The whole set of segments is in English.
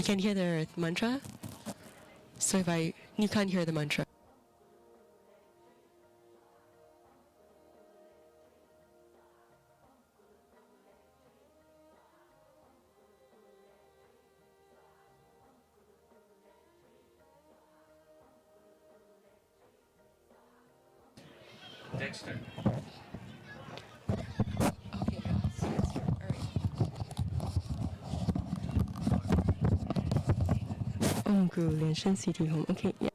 You can hear the mantra. So you can't hear the mantra. Dexter. Okay, that's true. All right. Guru 连声 CD home. Okay, yeah.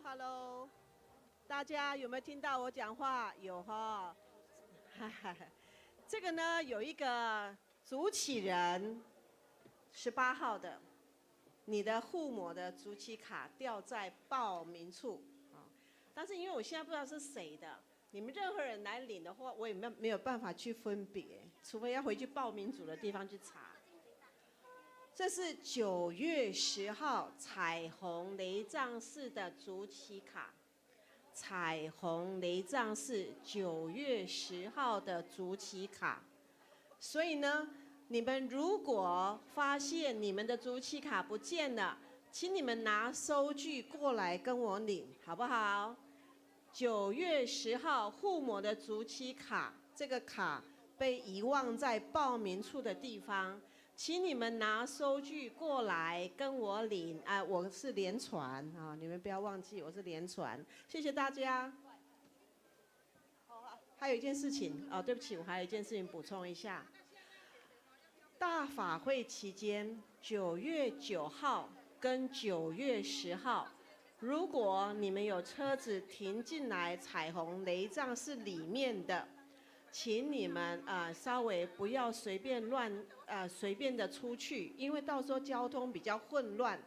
Hello， 大家有没有听到我讲话？有哈，这个呢有一个主起人18号的，你的父母的主起卡掉在报名处啊，但是因为我现在不知道是谁的，你们任何人来领的话，我也没有办法去分别，除非要回去报名组的地方去查。这是9月10号彩虹雷藏寺的主起卡，彩虹雷藏寺9月10号的主起卡。所以呢，你们如果发现你们的主起卡不见了，请你们拿收据过来跟我领，好不好？9月10号父母的主起卡，这个卡被遗忘在报名处的地方。请你们拿收据过来跟我领啊！我是联传啊，你们不要忘记我是联传，谢谢大家。还有一件事情啊，对不起，我还有一件事情补充一下。大法会期间，9月9号跟9月10号，如果你们有车子停进来彩虹雷藏寺里面的，请你们稍微不要随便随便的出去，因为到时候交通比较混乱。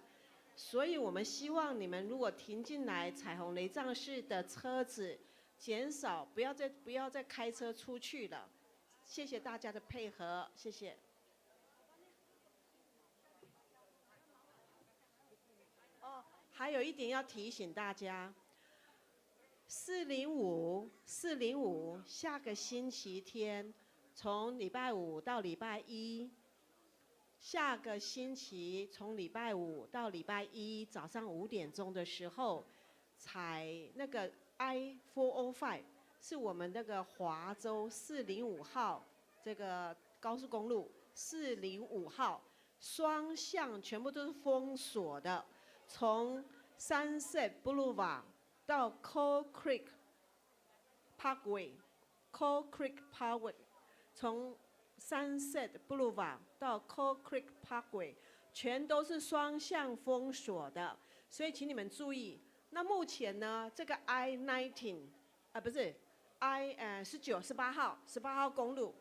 所以我们希望你们如果停进来彩虹雷藏寺的车子，减少不要再开车出去了。谢谢大家的配合，谢谢。哦，还有一点要提醒大家。405下个星期天，从礼拜5到礼拜1，下个星期从礼拜5到礼拜1早上5点钟的时候，采那个 I-405是我们那个华州405号这个高速公路405号双向全部都是封锁的，从 Sunset Boulevard。到 Coal Creek Parkway，Coal Creek Parkway， 从 Sunset Boulevard 到 Coal Creek Parkway， 全都是双向封锁的，所以请你们注意。那目前呢，这个 I-19 不是 18号公路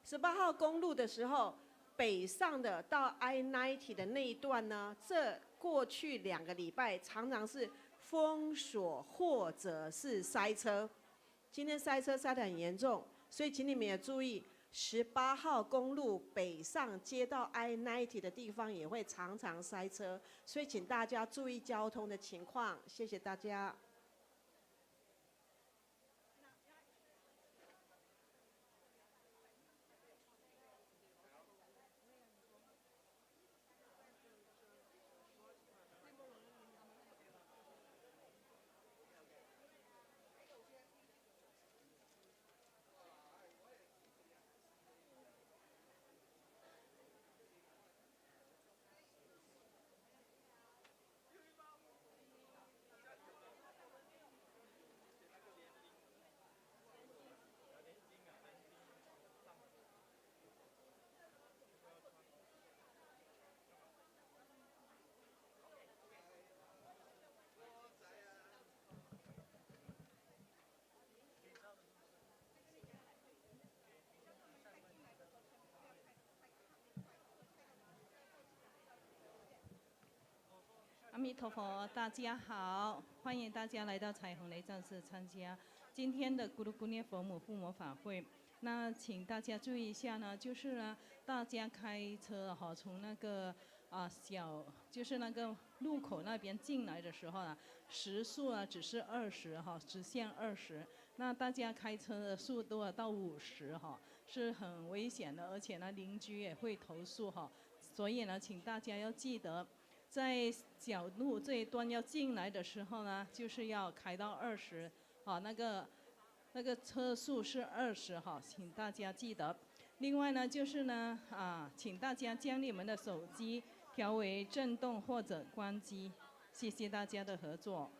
，18号公路的时候，北上的到 I-90 的那一段呢，这过去2个礼拜常常是封锁或者是塞车，今天塞车塞得很严重，所以请你们也注意，18号公路北上接到 I-90 的地方也会常常塞车，所以请大家注意交通的情况，谢谢大家。阿弥陀佛，大家好，欢迎大家来到彩虹雷藏寺参加今天的咕噜咕涅佛母护摩法会。那请大家注意一下呢，就是呢，大家开车哈，从那个就是那个路口那边进来的时候啊，时速啊只是20哈，直线20。那大家开车的速度啊到50哈，是很危险的，而且呢邻居也会投诉哈。所以呢，请大家要记得。在小路这一端要进来的时候呢，就是要开到20，那个车速是20哈，请大家记得。另外呢，就是呢请大家将你们的手机调为震动或者关机，谢谢大家的合作。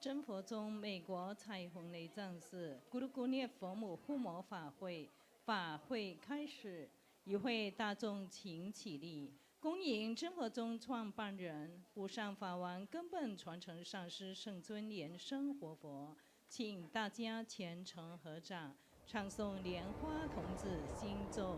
真佛宗美国彩虹雷藏寺咕噜咕涅佛母护摩法会开始，与会大众请起立，恭迎真佛宗创办人、无上法王根本传承上师圣尊莲生活佛，请大家虔诚合掌，唱诵莲花童子心咒。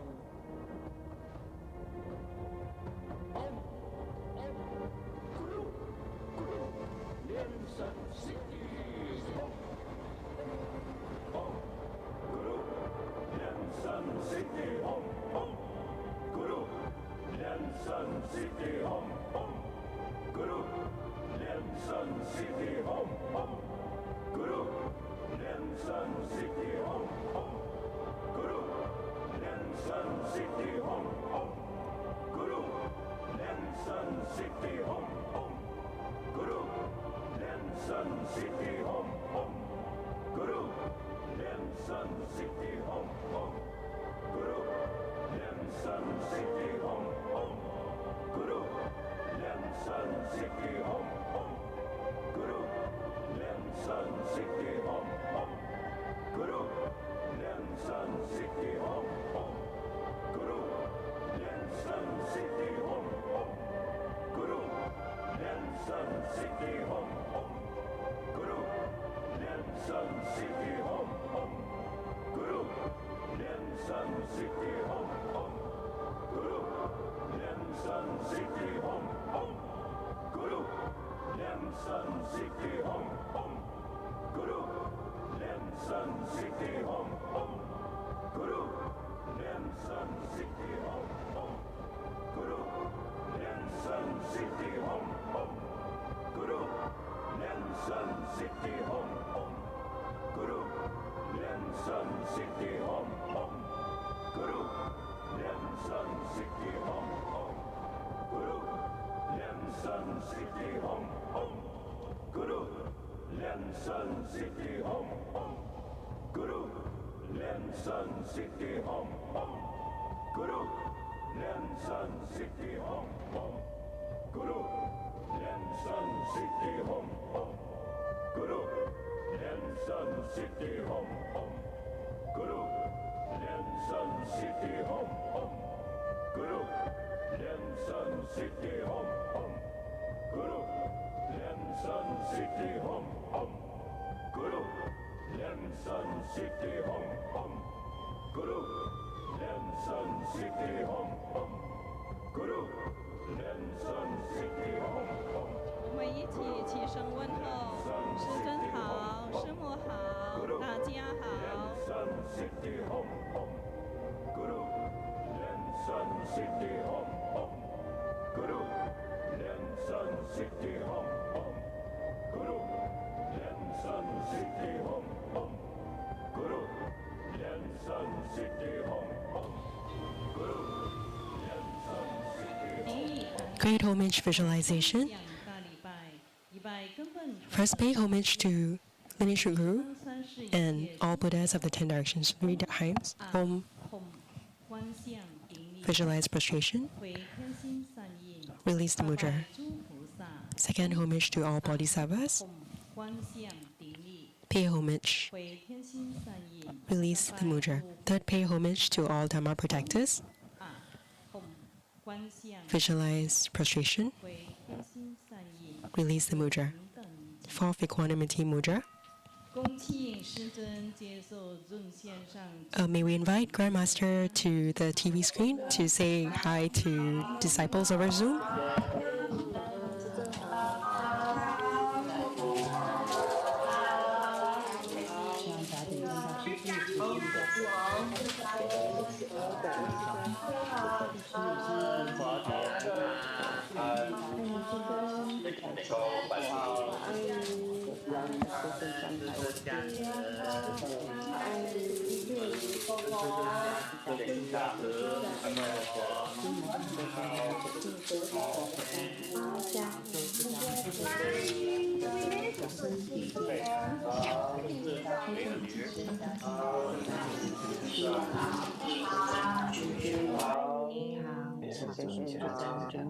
我们一起起身问候，师尊好，师母好，大家好。Great homage visualization. First, pay homage to lineage Guru and all Buddhas of the 10 directions 3 times. Visualize prostration. Release the mudra. Second, homage to all Bodhisattvas. Pay homage. Release the mudra. Third, pay homage to all Dharma protectors. Visualize prostration. Release the mudra. Fourth, equanimity mudra. May we invite Grandmaster to the TV screen to say hi to disciples over Zoom.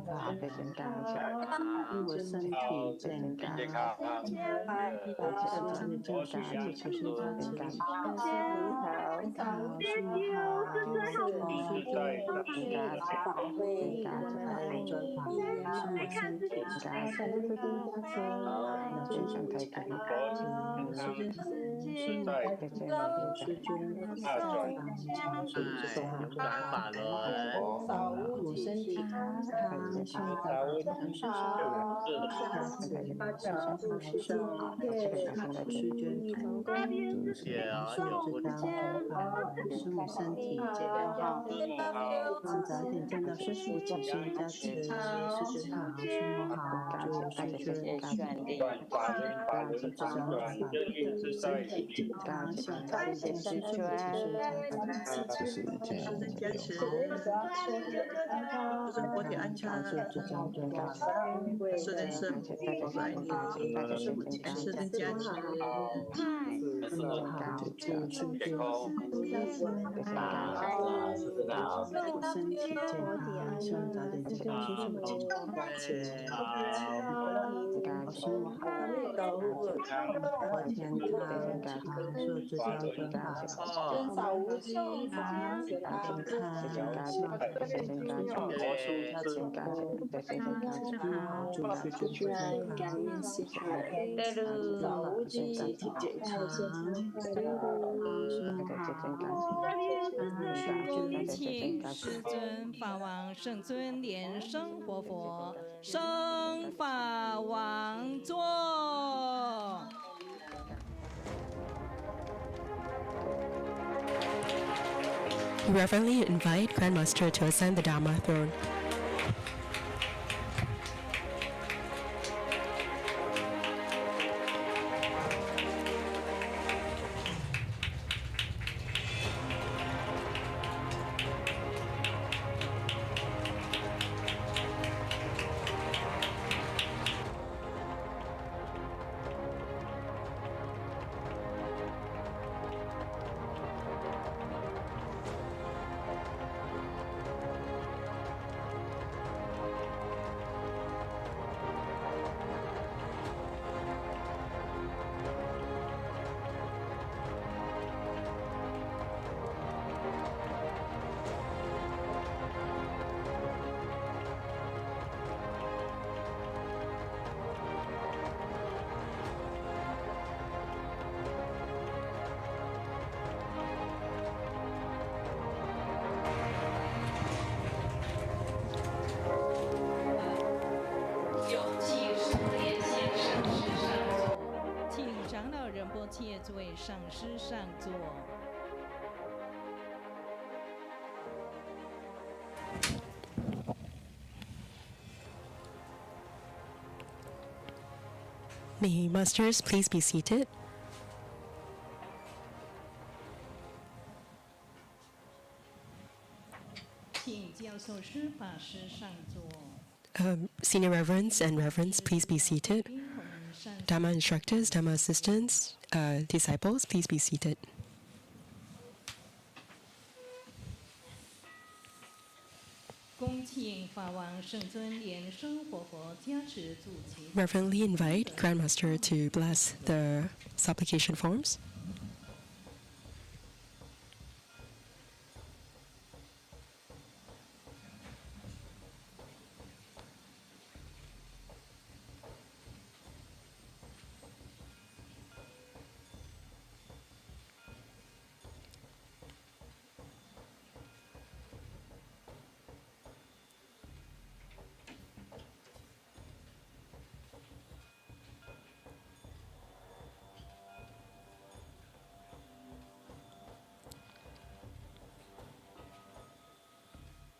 法平安，祝我身体健康，向着正式事物起身加持，好，师母好，祝我师尊法会还有转法师母身体健康，老君身体健康，师尊好，师母师尊常属之中，转法轮，我身体康，希望大家常顺顺利，师尊好，师母好，师尊师母知道转法，师母身体健康，早点见到师父起身加持，师尊好，师母好，祝师尊顺利，祝这张转法身体健康，希望早点见师父起身加持，加持，祝身体安全，祝这张转法师尊身体顺利，师父起身加持，师母好，祝师尊我身体健康，希望早点见到师父起身加持，师母好，我天堂常受这张转法，健康，希望早点见到师父师母好，祝师尊健康，身体健康，师母好，恭请师尊法王圣尊莲生活佛升法王座。We reverently invite Grand Master to ascend the Dharma throne.切作为上师上座。May masters please be seated. 请教授师法师上座。Senior reverends and reverends, please be seated. Dharma instructors, Dharma assistants, disciples, please be seated. 恭请法王圣尊莲生活佛加持助其。Reverently invite Grand Master to bless the supplication forms.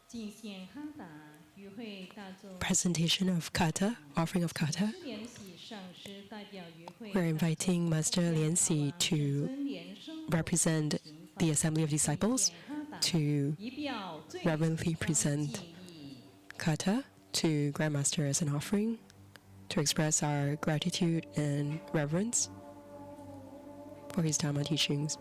敬献哈达与会大众。 Presentation of kata, offering of kata. 莲喜上师代表与会。 We're inviting Master Lian Xi to represent the Assembly of Disciples to reverently present kata to Grand Master as an offering, to express our gratitude and reverence for his Dharma teachings.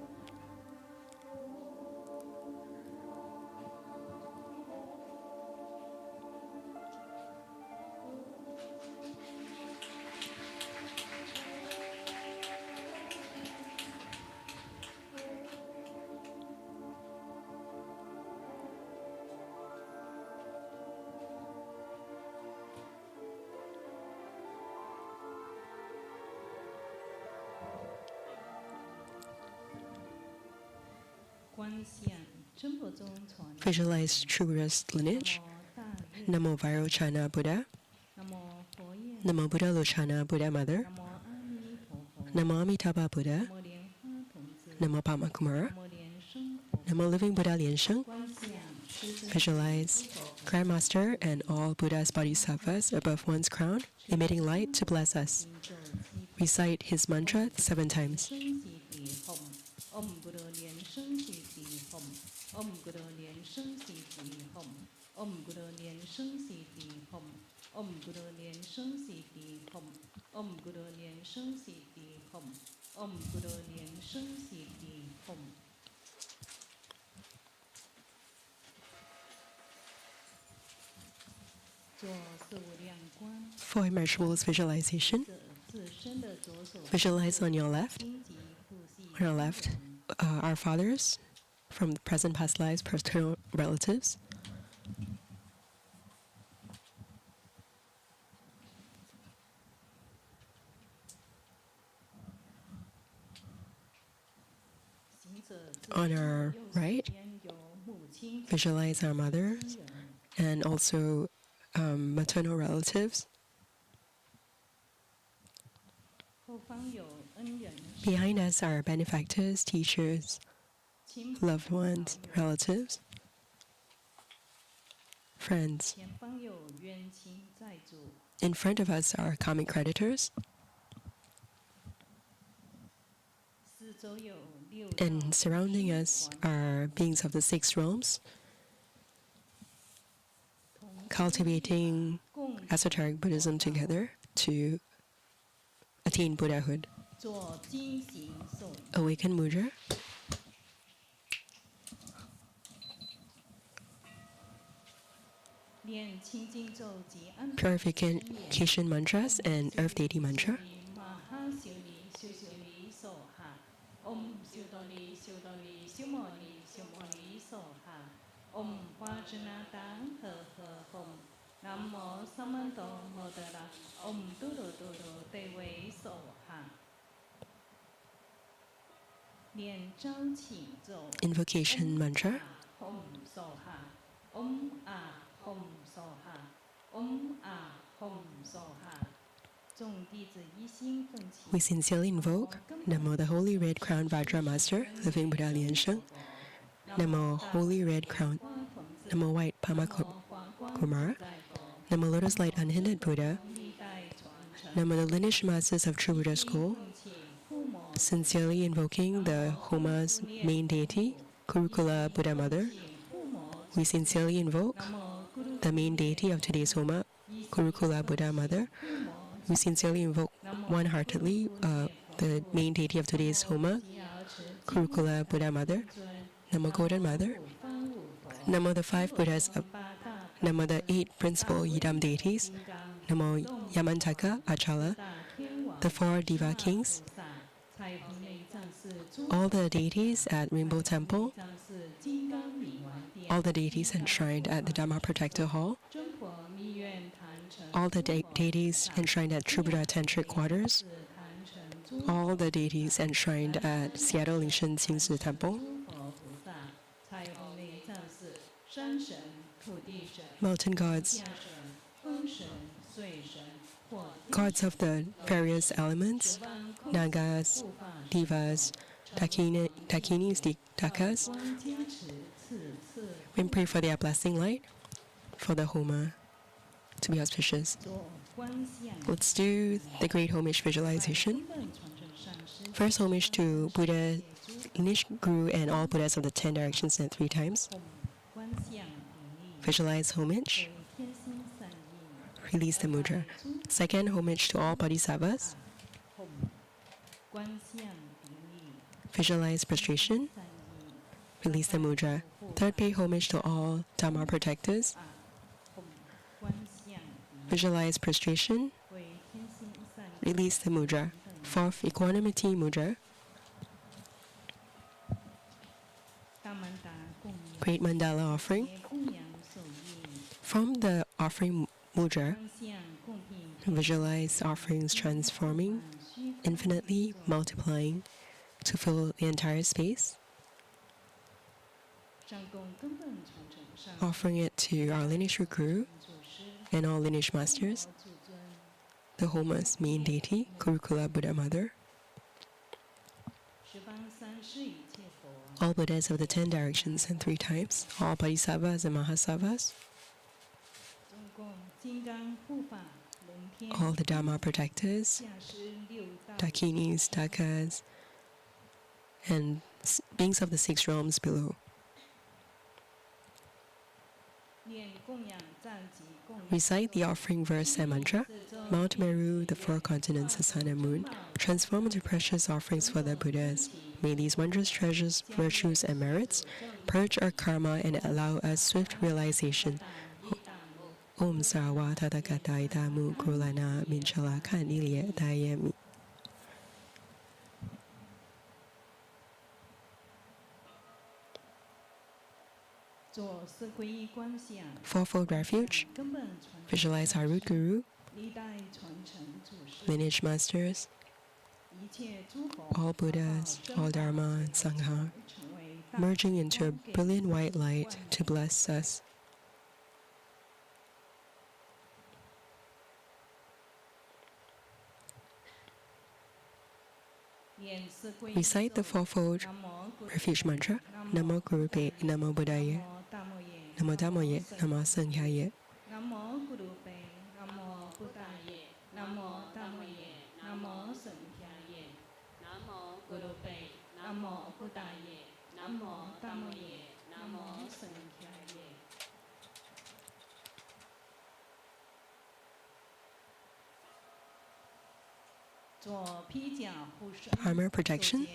Visualize true Buddha's lineage. Namo Vairochana Buddha. Namo Buddha Lochana Buddha Mother. Namo Amitabha Buddha. Namo Pama Kumara. Namo Living Buddha Liansheng. Visualize Grandmaster and all Buddha's bodhisattvas above one's crown, emitting light to bless us. Recite his mantra 7 times. For immeasurable visualization, visualize on your left, our fathers from the present past lives, paternal relatives. On our right, visualize our mothers and also maternal relatives. Behind us are benefactors, teachers, loved ones, relatives, friends. In front of us are karmic creditors. And surrounding us are beings of the 6 realms, cultivating esoteric Buddhism together to attain Buddhahood. Awaken mudra. Purification mantras and earth deity mantra. Invocation mantra. We sincerely invoke Namo the Holy Red Crown Vajra Master, Living Buddha Liansheng. Namo Holy Red Crown. Namo White Pama Kumara. Namo Lotus Light Unhindered Buddha. Namo the Lineage Masters of True Buddha School. Sincerely invoking the Homa's main deity, Kurukula Buddha Mother. We sincerely invoke the main deity of today's Homa, Kurukula Buddha Mother. We sincerely invoke one-heartedly the main deity of today's Homa, Kurukula Buddha Mother. Namo Golden Mother. Namo the 5 Buddhas. Namo the 8 principal Yidam deities. Namo Yamantaka, Achala. The 4 Diva Kings. All the deities at Rainbow Temple. All the deities enshrined at the Dharma Protector Hall. All the deities enshrined at True Buddha Tantric Quarters. All the deities enshrined at Seattle Lingshan Qingzi Temple. Mountain gods, gods of the various elements, Nagas, Divas, Dakinis, Dakas. We pray for their blessing light, for the Homa to be auspicious. Let's do the great homage visualization. First homage to Buddha, lineage Guru, and all Buddhas of the 10 directions and 3 times. Visualize homage. Release the mudra. Second, homage to all bodhisattvas. Visualize prostration. Release the mudra. Third, pay homage to all Dharma protectors. Visualize prostration. Release the mudra. Fourth, equanimity mudra. Great mandala offering. From the offering mudra, visualize offerings transforming, infinitely multiplying to fill the entire space. offering it to our lineage guru and all lineage masters, the Homa's main deity, Kurukula Buddha Mother, all Buddhas of the 10 directions and 3 types, all Bodhisattvas and Mahasattvas, all the Dharma protectors, Dakinis, Dakas, and beings of the 6 realms below. Recite the offering verse and mantra. Mount Meru, the 4 continents, the sun and moon, transform into precious offerings for the Buddhas. May these wondrous treasures, virtues, and merits purge our karma and allow us swift realization. Om Sarwa Tathagata Itamu Kulana Minchala Kanilia Dayami. Fourfold refuge. Visualize our root guru, lineage masters, all Buddhas, all Dharma and Sangha, merging into a brilliant white light to bless us. Recite the fourfold refuge mantra. Namo Gurupe, Namo Buddhaya, Namo Dhammoye, Namo Sanghaye. Namo Gurupe, Namo Buddhaye, Namo Dhammoye, Namo Sanghaye. Namo Gurupe, Namo Buddhaye, Namo Dhammoye, Namo Sanghaye. Armor protection.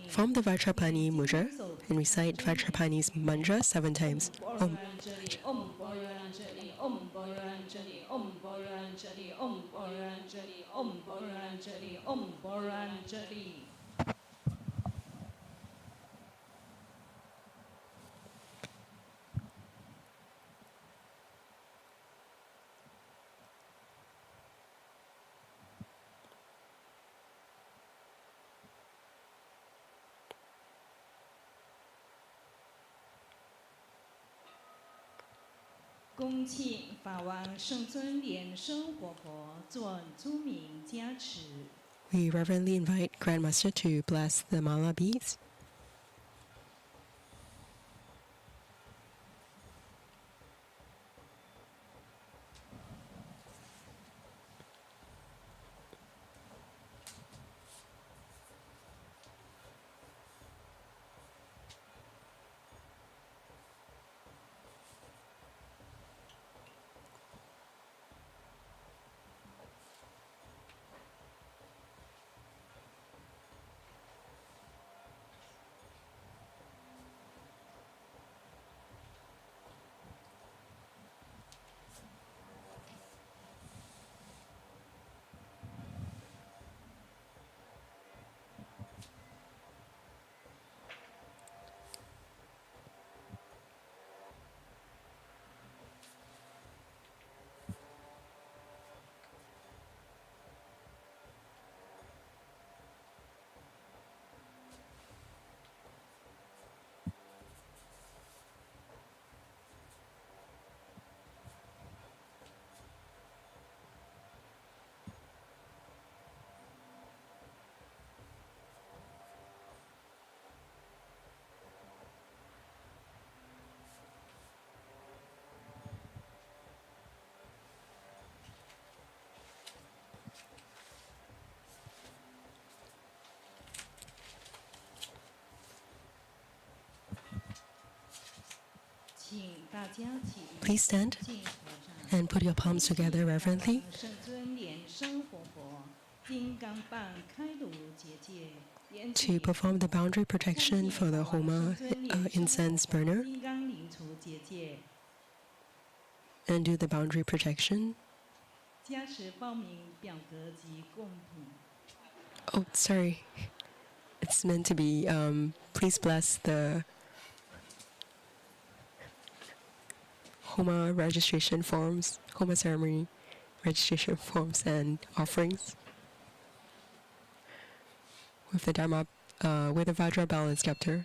Form the Vajrapani mudra and recite Vajrapani's mantra 7 times. Om. We reverently invite Grandmaster to bless the mala beads. Please stand and put your palms together reverently. To perform the boundary protection for the Homa incense burner and do the boundary protection. Oh, sorry. It's meant to be, please bless the Homa registration forms, Homa ceremony registration forms and offerings with the Dharma, with the Vajra balance scepter.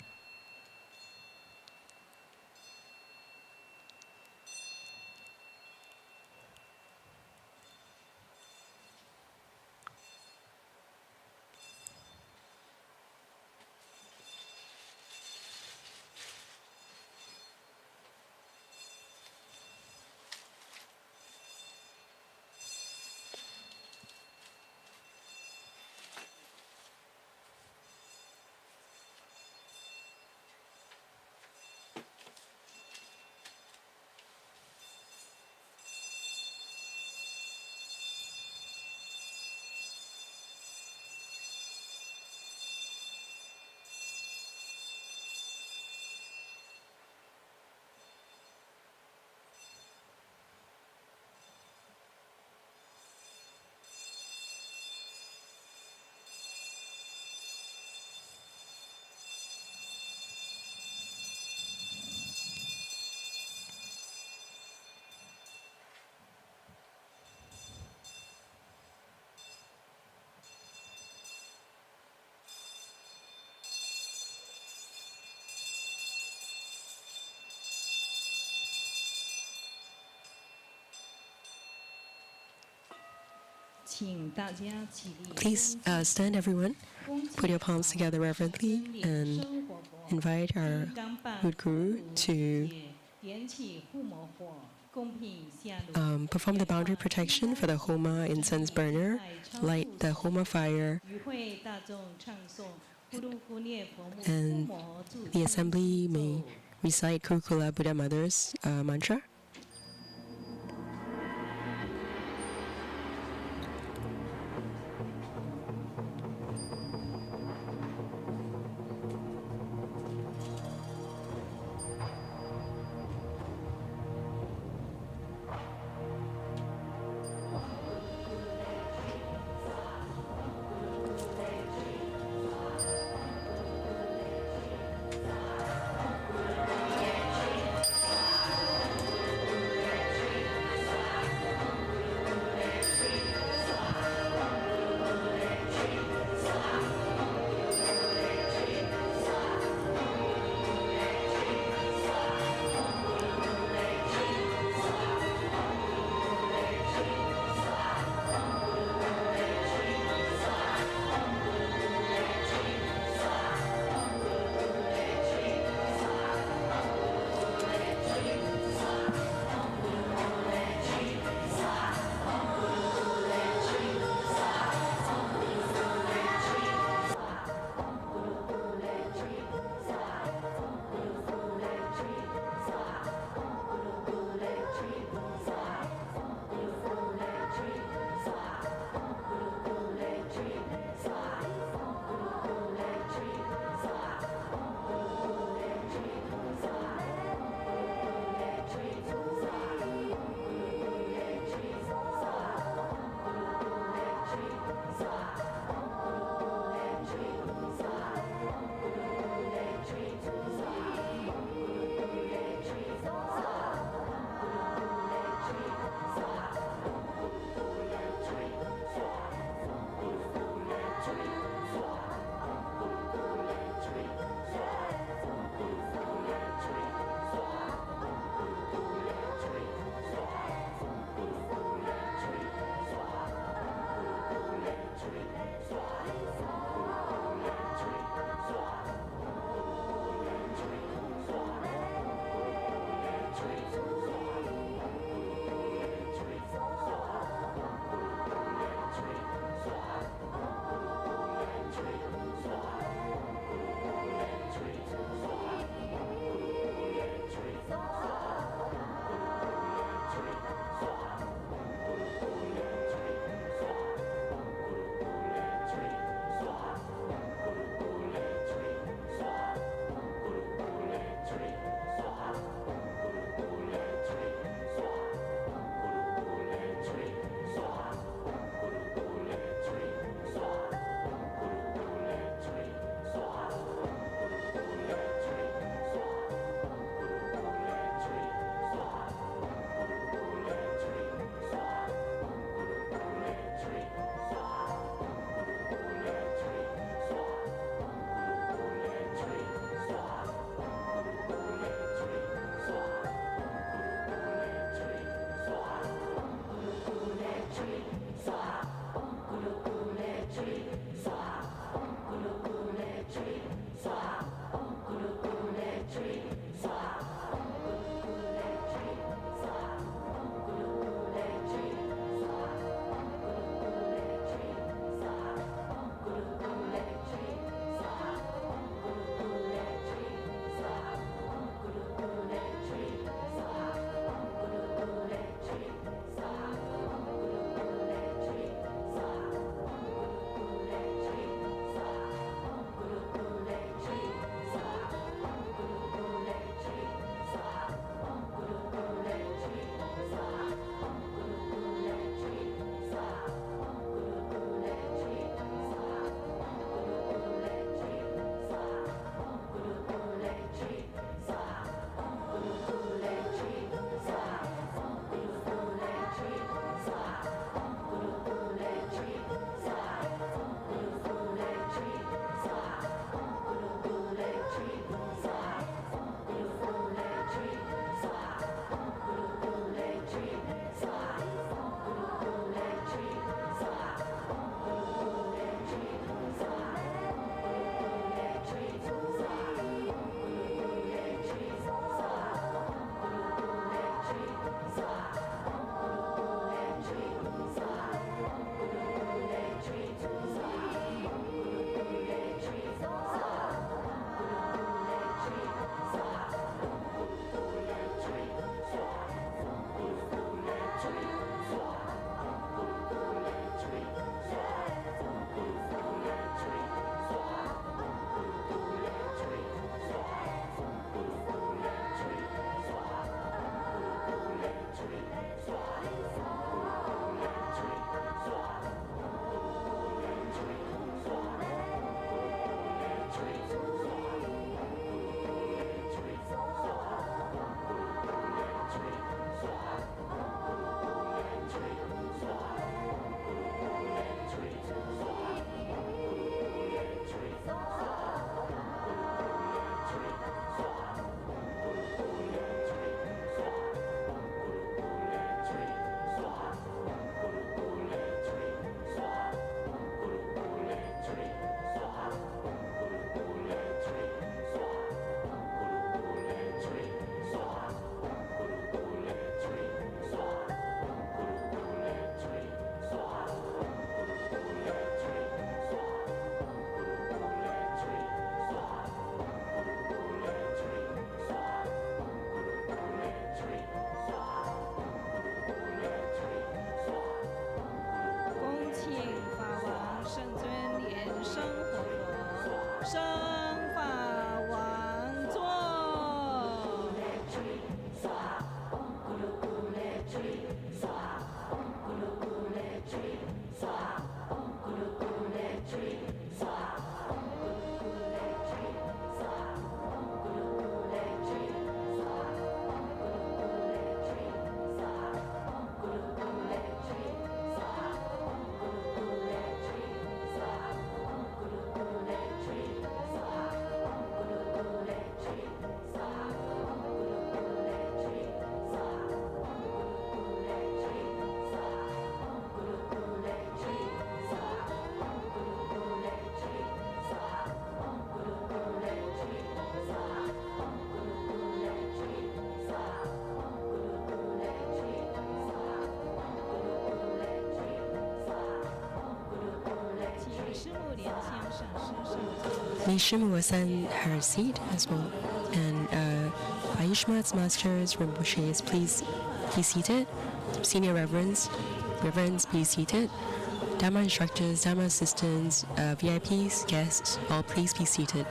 Please stand, everyone. Put your palms together reverently and invite our Hood Guru to perform the boundary protection for the Homa incense burner, light the Homa fire, and the assembly may recite Kurukula Buddha Mother's mantra. Nishimu will ascend her seat as well. And Aishmat's masters, Rinpoches, please be seated. Senior reverends, please seated. Dharma instructors, Dharma assistants, VIPs, guests, all please be seated.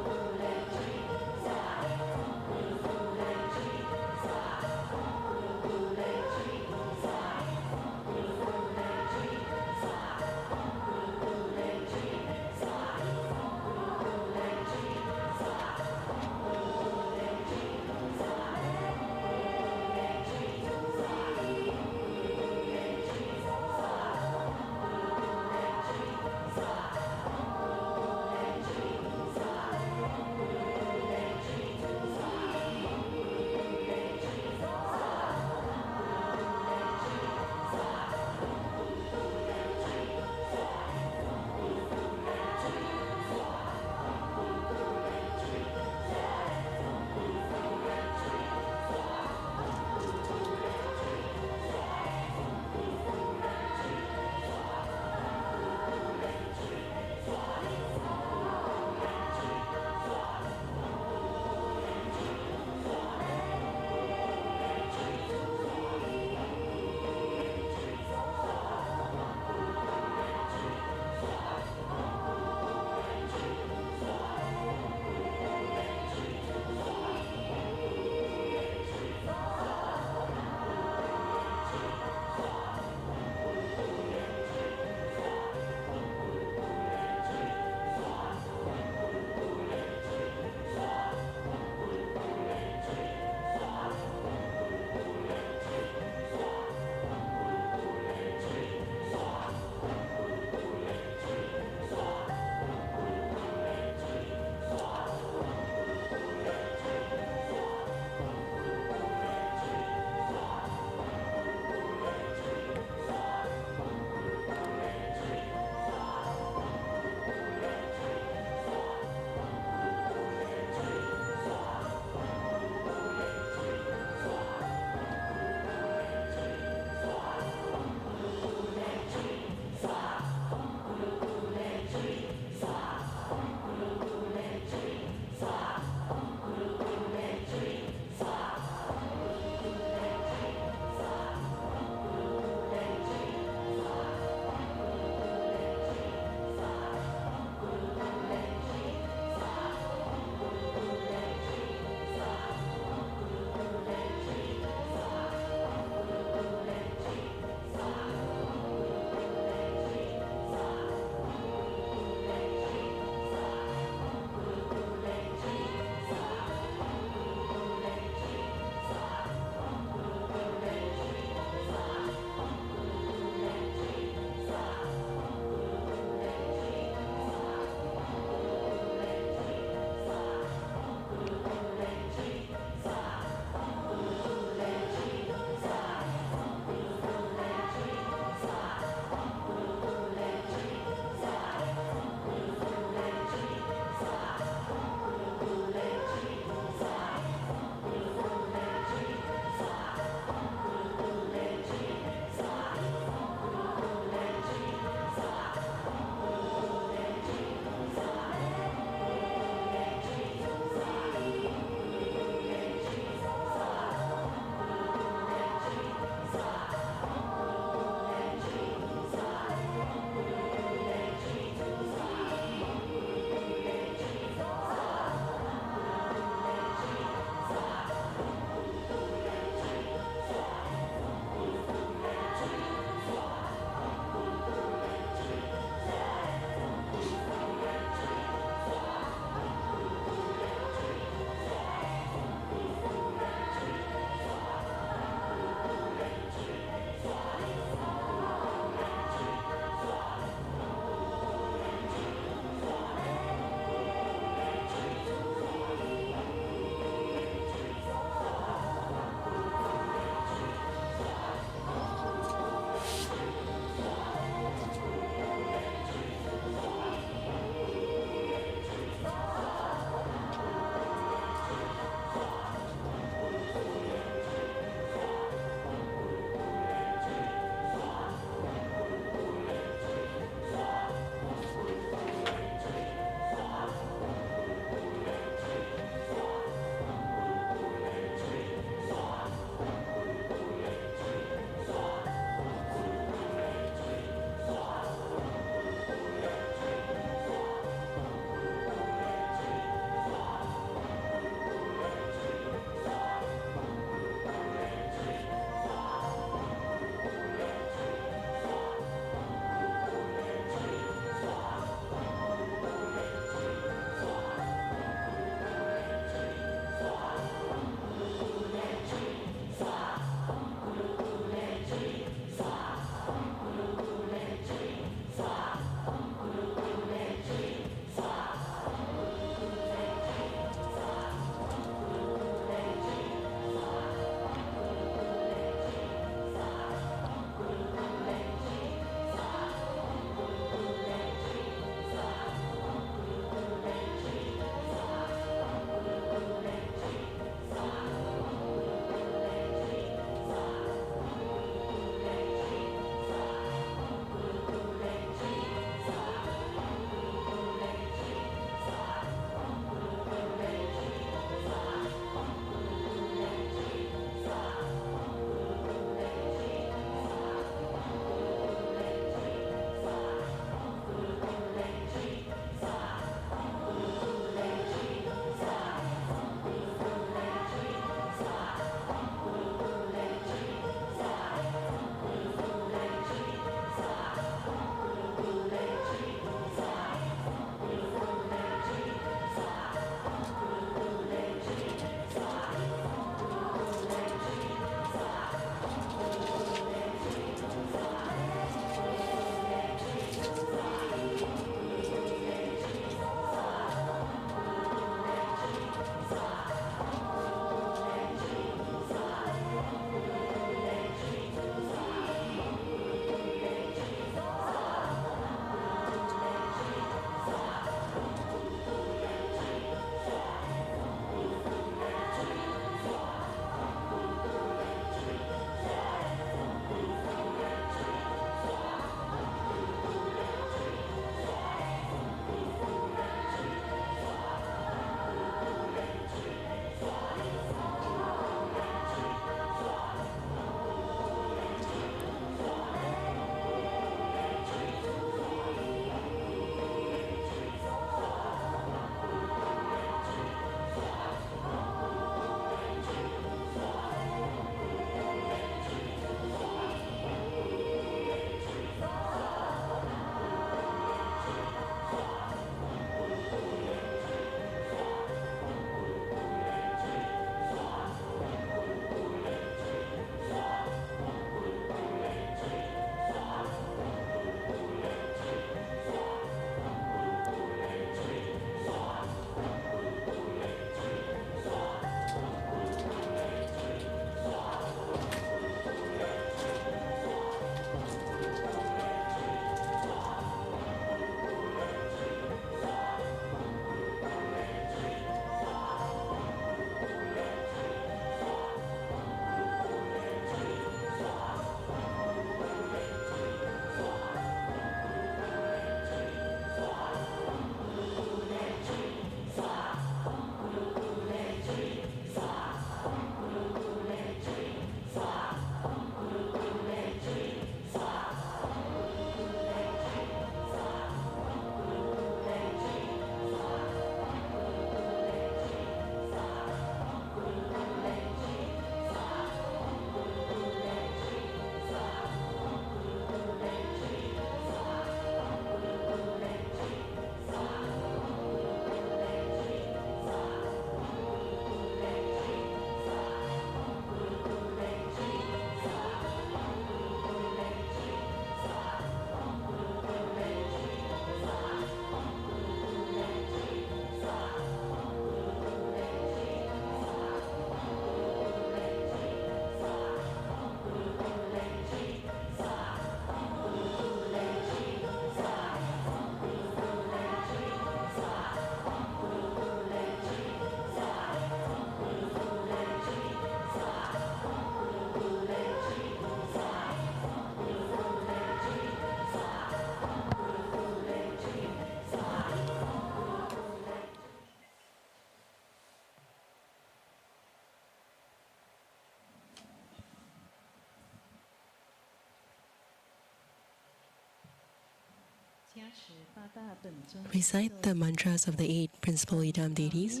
Recite the mantras of the 8 principal Idam deities.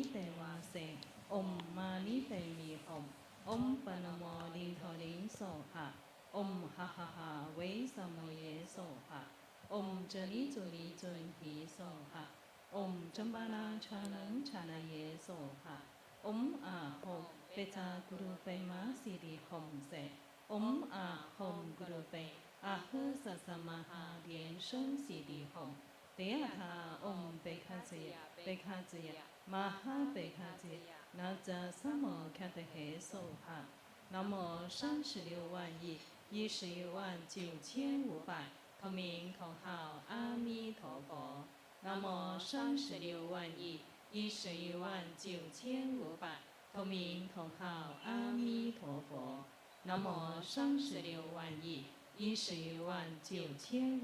Om Mani Padme Hum. Om Panamo Linto Lin Soha. Om Ha Ha Ha Wei Samoye Soha. Om Jali Juli Jun Hi Soha. Om Jambala Chanang Chanaye Soha. Om A Hom Beta Guru Pema Sidi Hom Se. Om A Hom Guru Pe. Ahu Sasamaha Lian Sheng Sidi Hom. Deyata Om Bekhaziya Bekhaziya Maha Bekhaziya Naja Samo Katahe Soha. Namo 36万亿11万9500同名口号阿弥陀佛。Namo 36万亿11万9500同名口号阿弥陀佛。Namo 36万亿11万9500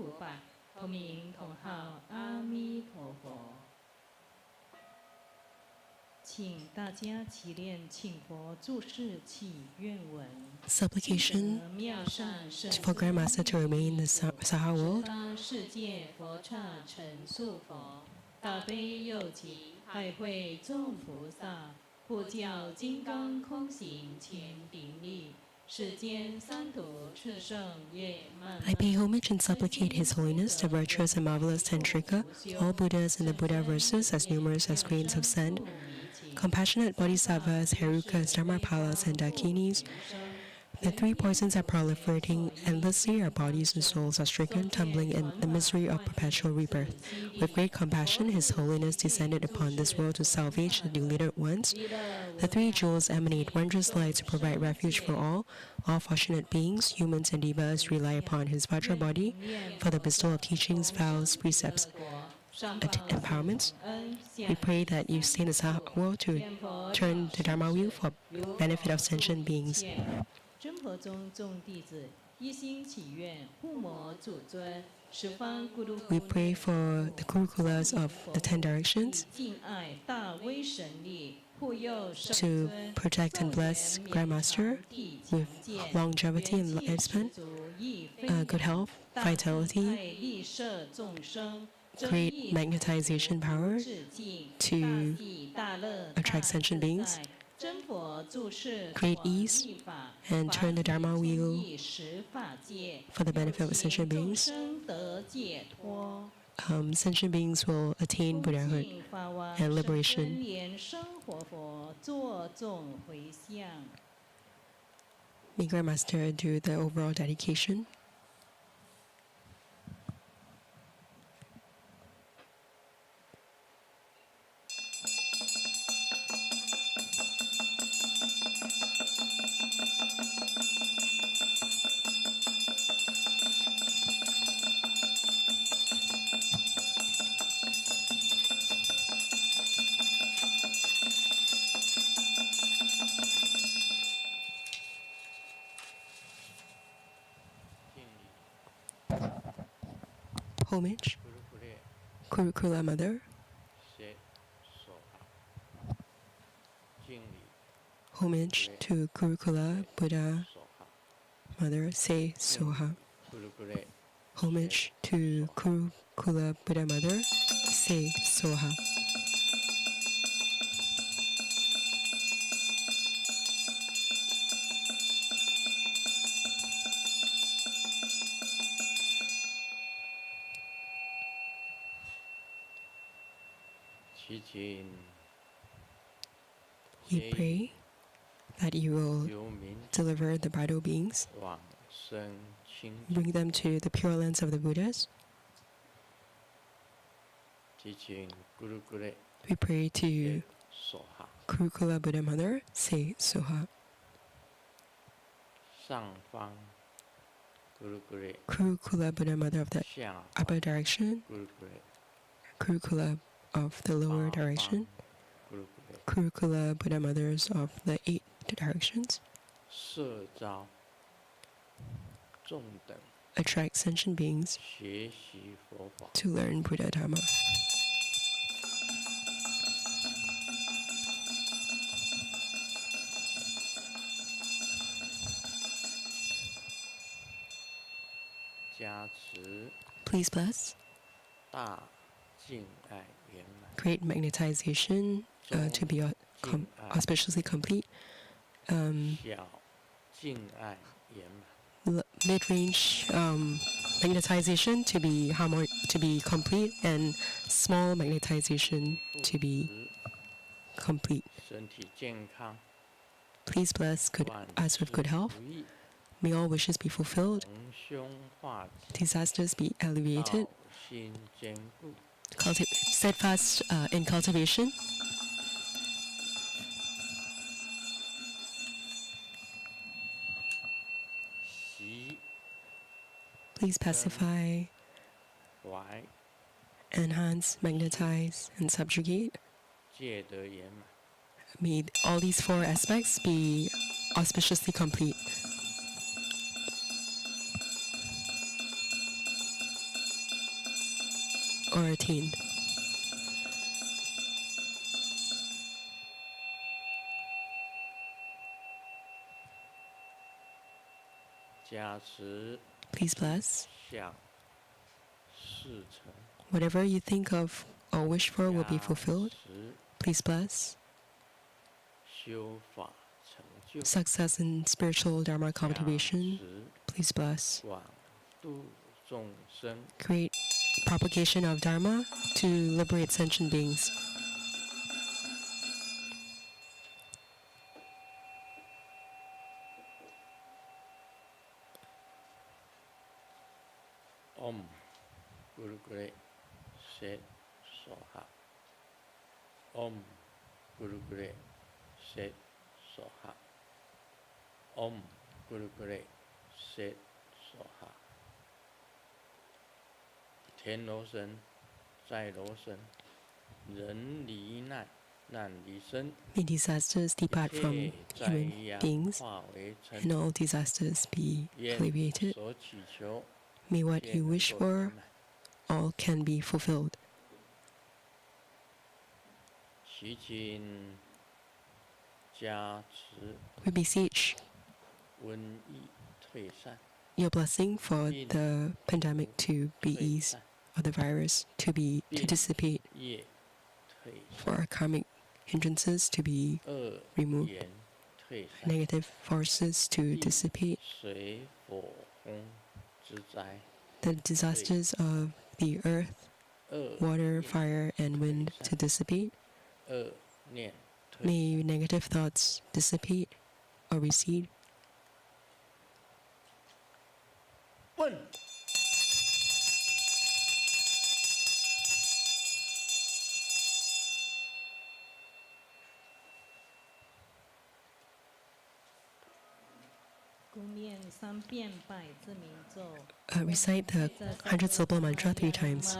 同名口号阿弥陀佛。请大家起念请佛注释祈愿文。 Supplication for Grandmaster to remain in the Saha world. 世界佛刹成宿佛，大悲佑极，海会众菩萨，护教金刚空行前顶立。 I pay homage and supplicate His Holiness, the virtuous and marvelous Tantrika, all Buddhas and the Buddha verses as numerous as grains of sand, compassionate bodhisattvas, Herukas, Dharmapalas, and Dakinis. The 3 poisons are proliferating endlessly, our bodies and souls are stricken, tumbling in the misery of perpetual rebirth. With great compassion, His Holiness descended upon this world to salvage the deluded ones. The 3 jewels emanate wondrous light to provide refuge for all. All fortunate beings, humans and devas, rely upon His Vajra body for the bestowal of teachings, vows, precepts, empowerments. We pray that you stay in the Saha world to turn the Dharma wheel for benefit of sentient beings. 真佛宗众弟子一心祈愿护摩主尊十方咕噜 We pray for the Gurukulas of the 10 directions 敬爱大威神力护佑圣 to 尊 protect and bless Grandmaster with longevity and lifespan, good health, vitality, 利摄众生 great magnetization power to attract sentient beings, 真佛注释 great ease, and turn the Dharma wheel 十法界 for the benefit of sentient 众 beings. 生得解脱 Sentient beings will attain Buddhahood and liberation. 莲生活佛作众回向。 May Grandmaster do the overall dedication. Homage, Kurukula Mother. Homage to Kurukula Buddha Mother, say Soha. Homage to Kurukula Buddha Mother, say Soha. We pray that you will deliver the bridal beings, bring them to the pure lands of the Buddhas. We pray to Kurukula Buddha Mother, say Soha. Kurukula Buddha Mother of the upper direction, Kurukula of the lower direction, Kurukula Buddha Mothers of the 8 directions. Attract sentient beings to learn Buddha Dharma. Please bless Great magnetization to be auspiciously complete. Mid-range magnetization to be complete, and small magnetization to be complete. Please bless us with good health. May all wishes be fulfilled. Disasters be alleviated. Steadfast in cultivation. Please pacify, enhance, magnetize, and subjugate. May all these 4 aspects be auspiciously complete. Or attained. Please bless. Whatever you think of or wish for will be fulfilled. Please bless. Success in spiritual Dharma cultivation. Please bless. Create propagation of Dharma to liberate sentient beings. Om Guru Gure Set Soha. Om Guru Gure Set Soha. Om Guru Gure Set Soha. 天罗神，在罗神，人离难，难离身。 May disasters depart from human beings, and all disasters be alleviated. May what you wish for, all can be fulfilled. 祈请加持 We beseech 瘟疫退散， your blessing for the pandemic to be eased, or the virus to dissipate, 业退 for our karmic hindrances to be 恶 removed, 言退散， negative forces to dissipate, 水火风之灾， the disasters of the earth, 恶 water, fire, and wind to dissipate. 恶念退 May negative thoughts dissipate or recede. 问。Recite the 100 syllable mantra 3 times.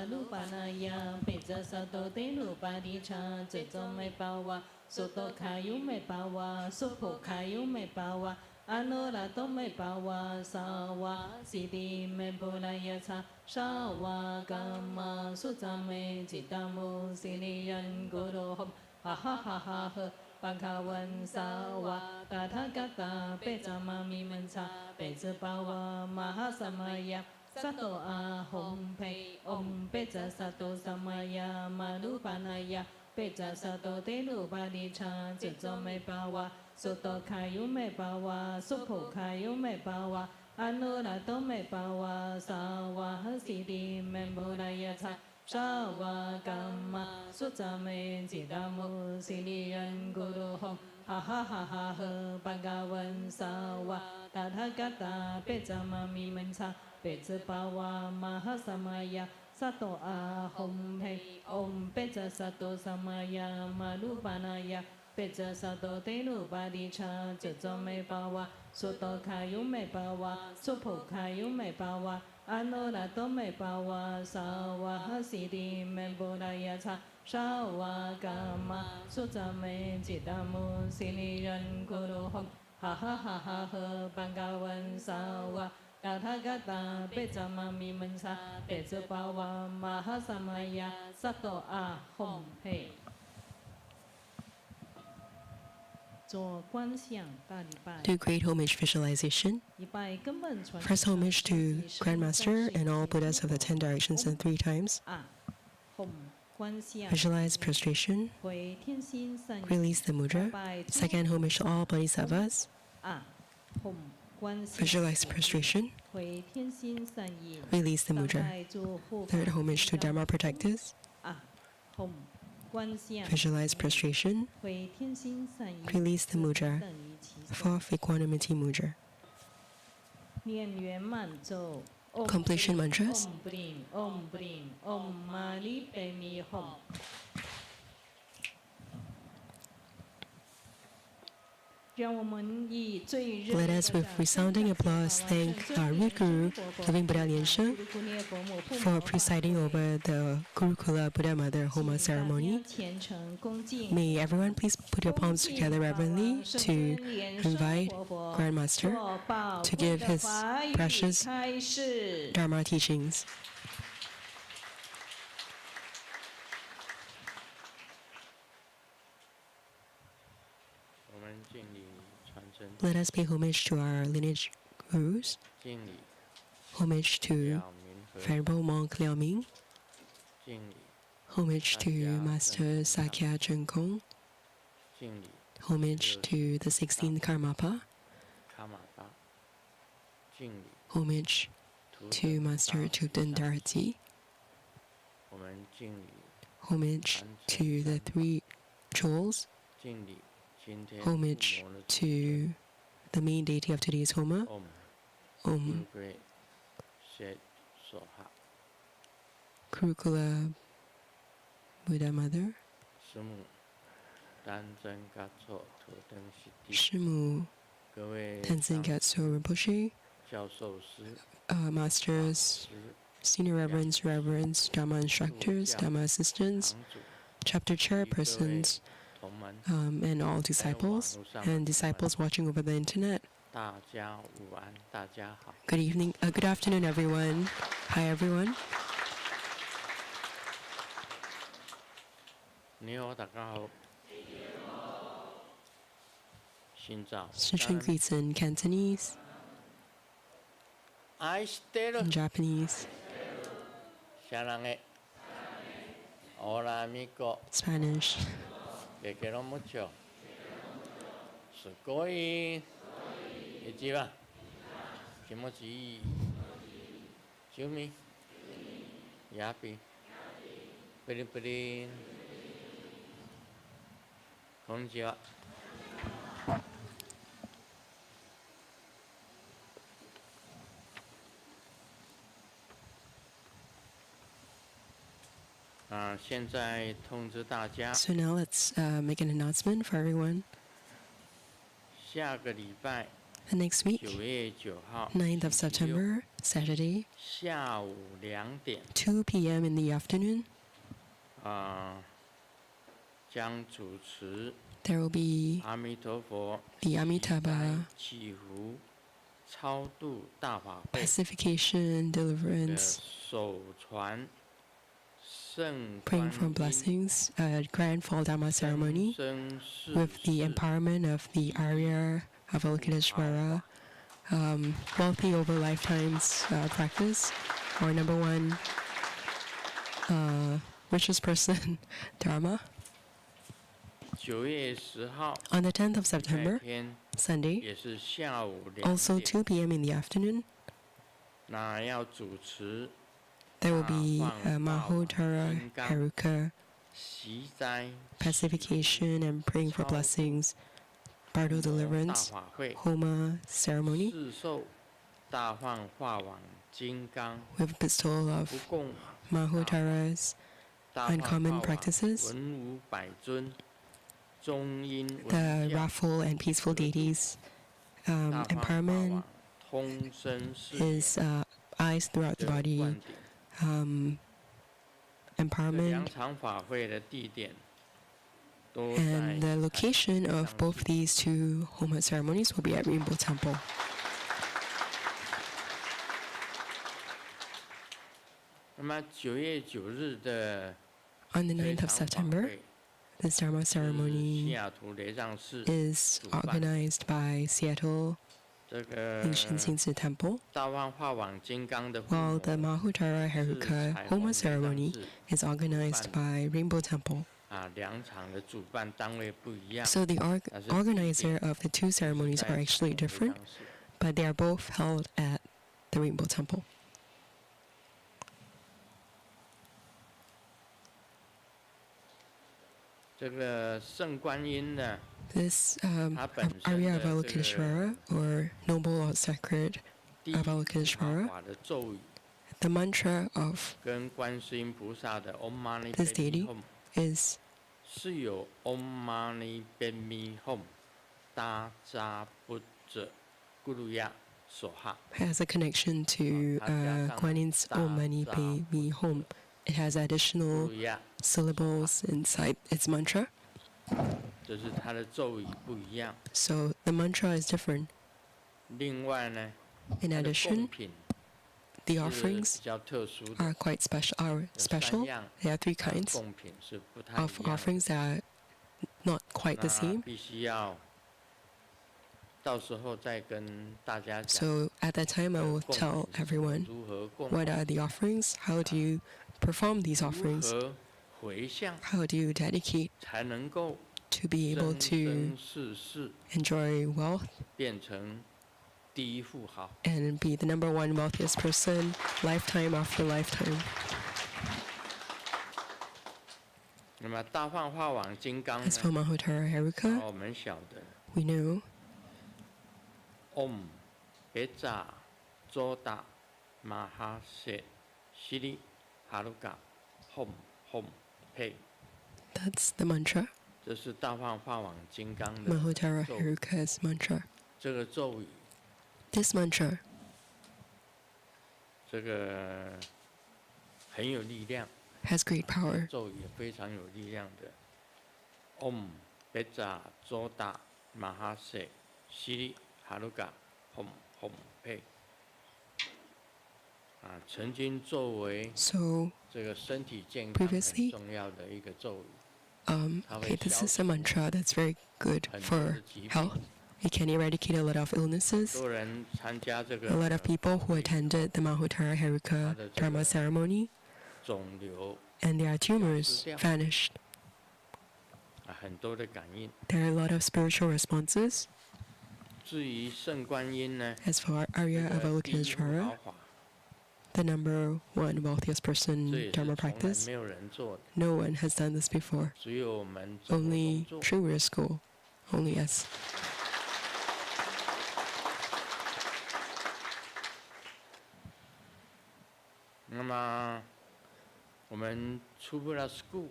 Bhagavan Sawa Tathagata Pecamami Mansa Pecapawa Mahasamaya Sato Ahom Pe Om Peca Sato Samaya Malupanaya Peca Sato Telu Padicha Cito Me Pawa Soto Kayu Me Pawa Sopo Kayu Me Pawa Anurato Me Pawa Sawa Hasidi Membodaya Cha Shawa Kama Sutame Jidamu Siliyan Guru Hom Ha ha ha ha ha Bhagavan Sawa Tathagata Pecamami Mansa Pecapawa Mahasamaya Sato Ahom Pe Om Peca Sato Samaya Malupanaya Peca Sato Telu Padicha Cito Me Pawa Soto Kayu Me Pawa Sopo Kayu Me Pawa Anurato Me Pawa Sawa Hasidi Membodaya Cha Shawa Kama Sutame Jidamu Siliyan Guru Hom Ha ha ha ha ha Bhagavan Sawa Tathagata Pecamami Mansa Pecapawa Mahasamaya Sato Ahom Pe Do great homage visualization. First homage to Grandmaster and all Buddhas of the 10 directions and 3 times. Visualize prostration. Release the mudra. Second, homage to all bodhisattvas. Visualize prostration. Release the mudra. Third, homage to Dharma protectors. Visualize prostration. Release the mudra. Fourth, equanimity mudra. Completion mantras. Let us, with resounding applause, thank our root guru, Living Buddha Liansheng, for presiding over the Gurukula Buddha Mother Homa ceremony. May everyone please put your palms together reverently to invite Grandmaster to give his precious Dharma teachings. Let us pay homage to our lineage gurus. Homage to Venerable Monk Liao Ming. Homage to Master Sakya Chen Kong. Homage to the 16th Karmapa. Homage to Master Tupten Darati. Homage to the 3 jewels. Homage to the main deity of today's Homa, Om Gurukula Buddha Mother, Shimu Tenzin Gyatso Rinpoche, Masters, Senior Reverends, Dharma Instructors, Dharma Assistants, Chapter Chairpersons, and all disciples and disciples watching over the internet. Good evening, good afternoon, everyone. Hi, everyone. Shishin greets in Cantonese, in Japanese, Spanish. Que quiero mucho. Sugoi. Ichiba. Kimochi. Shumi. Yapi. Piri piri. Konnichiwa. So now let's make an announcement for everyone. The next week, 9th of September, Saturday, 2 p.m. in the afternoon, there will be the Amitabha pacification, deliverance, praying for blessings, Grand Fall Dharma ceremony with the empowerment of the Arya Avalokiteshvara, wealthy over lifetimes practice, or number 1 richest person Dharma. On the 10th of September, Sunday, also 2 p.m. in the afternoon, there will be Mahotara Haruka pacification and praying for blessings, Bardo deliverance, Homa ceremony with bestowal of Mahotara's uncommon practices, the wrathful and peaceful deities, empowerment is eyes throughout the body, empowerment, and the location of both these 2 Homa ceremonies will be at Rainbow Temple. On the 9th of September, this Dharma ceremony is organized by Seattle 这个 ancient Xinzi temple, 大万化网金刚的 while the Mahutara Heruka Homa ceremony is organized by Rainbow Temple. 两场的主办单位不一样。 So the organizer of the two ceremonies are actually different, but they are both held at the Rainbow Temple. 这个圣观音呢， This 它本身 Arya 的 Avalokiteshvara, or Noble or Sacred 第一法 Avalokiteshvara, 华的咒语， the mantra of 跟观世音菩萨的 Om Mani this Padme deity Hum is 是有 Om Mani Padme Hum Da Za Buddha Guruya Soha。 has a connection to Guan Yin's Om Mani Padme Hum. It has additional Guruya syllables inside its mantra, 就是它的咒语不一样。 so the mantra is different. 另外呢， In 它的贡 addition, 品 the 是 offerings 比较特殊的， are quite special. 有3样 There are 3 kinds 贡品是不太 of 一样的。 offerings that are not quite the 那 same. 必须要到时候再跟大家讲 So at that time, I will 贡 tell 品是 everyone 如何供 what are the offerings, how do you perform these 如 offerings, 何回向 how do you dedicate 才能够 to be able 生 to 生世世 enjoy wealth 变成第一富豪。 and be the number 1 wealthiest person lifetime after lifetime. 那么大幻化网金刚 As for 呢？ Mahutara Heruka, 我们晓得 we know Om Beza Zoda Mahase Shri Haruka Hom Hom Pei， that's the mantra, 这是大幻化网金刚的 Mahutara 咒语。 Heruka's mantra. 这个咒语， This mantra 这个很有力量， has great power. 咒语也非常有力量的。Om Beza Zoda Mahase Shri Haruka Hom Hom Pei， 曾经作为 So 这个身体健康很 Previously, 重要的一个咒语， okay, this is a mantra that's very good for health. It can eradicate a lot of 很 illnesses. 多人参加这 A 个 lot of people who attended the Mahutara Heruka Dharma ceremony, 肿瘤 and their tumors vanished. 很多的感应。 There are a lot of spiritual responses. 至于圣观音呢， As for 这 Arya 个第一富豪 Avalokiteshvara, 法， the number 1 wealthiest 这 person 也是 Dharma 从来 practice, 没有人做的， no one has done this before. 只有我们中国 Only 动作。 True Risk School, only us. 那么我们出不了 school，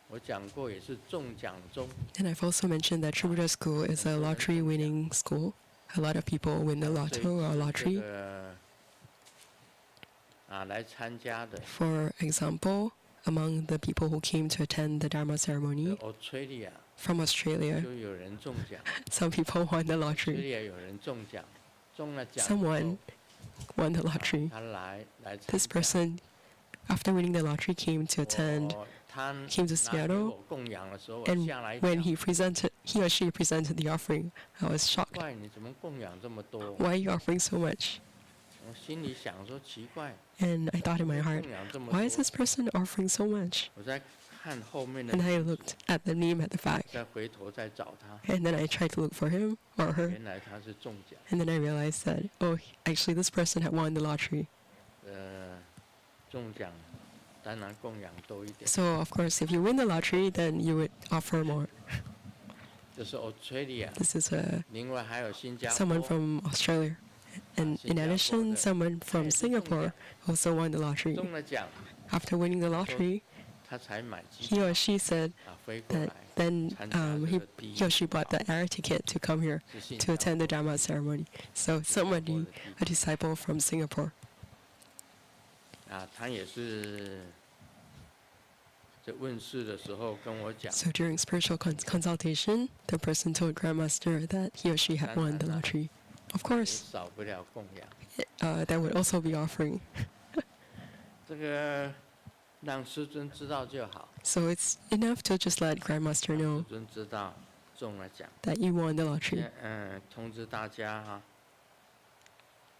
我讲过也是中奖中， And I've also mentioned that True Buddha School is a lottery winning school. A lot of people win the 这 lotto or 这 lottery. 个来参加的 For example, among the people who came to attend the Dharma ceremony Australia from Australia, 就有人中奖 some people won the lottery. ，Australia 有人中奖，中了奖 Someone won the lottery. 他来参 This 加 person, after winning the lottery, came to attend. 他 came to 拿给 Seattle, 我供养的时候，我 And 吓了一 when 跳。 he or she presented the offering, I was 奇 shocked. 怪，你怎么供养这么多？ Why are you offering so much? 我心里想说奇怪， And I thought in my heart, 供养这么 why is 多 this person offering so much? 我在看后面的 And I looked at the name at the back, 再回头再找他， and then I tried to look for him or her, 原来他是中奖。 and then I realized that, oh, actually this person had won the lottery. 中奖当然供养多一点。 So of course, if you win the lottery, then you would offer more. 这是 Australia， This is 另外还有新加 someone 坡， from Australia. And in addition, someone from Singapore also won the lottery. 中了奖， After winning the lottery, 他才买机 he or she said 飞过 that 来， then 参加这 he 个第一 or she bought the air ticket to come here 是信 to 仰 attend the Dharma ceremony. So somebody, a disciple from Singapore. 他也是在问世的时候跟我讲， So during spiritual consultation, the person told Grandmaster that he or she had won the lottery. Of 也 course, 少不了供养。 there would also be offering. 这个让师尊知道就好， So it's enough to just let Grandmaster 师 know. 尊知道中了奖。that you won the lottery. 通知大家哈，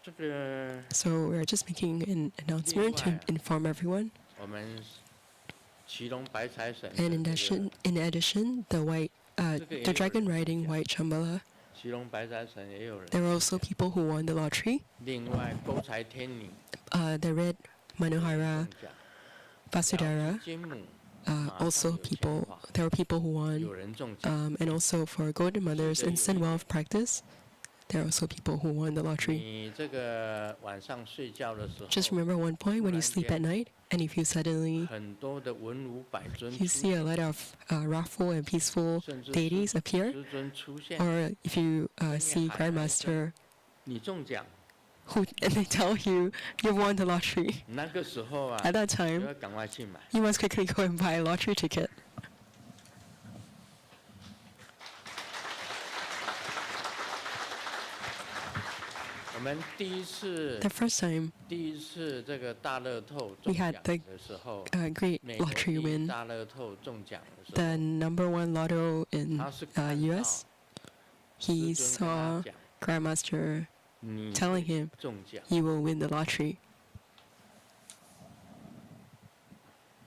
这个 So we're just making an announcement to inform everyone. 我们骑龙白财神 And in addition, the dragon riding white Shambhala, 骑龙白财神也有人。 there are also people who won the lottery. 另外，勾财天女 The red Manohara 中奖， Vasudhara, 金母 also there were people who 有 won. 人中奖。 And also for Golden Mother's Instant Wealth Practice, there are also people who won the lottery. 你这个晚上睡觉的时候， Just remember one point when you sleep at night, and if you suddenly 很多的文武百尊 you 出 see 现 a lot of wrathful and peaceful 甚至 deities appear, 师尊出现， or if you see Grandmaster 你中奖， and they tell you you won the lottery, 那个时候啊， at that 就 time 要赶快去买。 you must quickly go and buy a lottery ticket. 我们第一次 The first time 这个大乐透中 we had 奖 the 的时候， great 美国第 lottery 一 win, 大乐透中奖的时 the 候， number one lotto in 他是看到 US, he 师尊跟 saw 他讲， Grandmaster 你 telling him 中奖， you will win the lottery.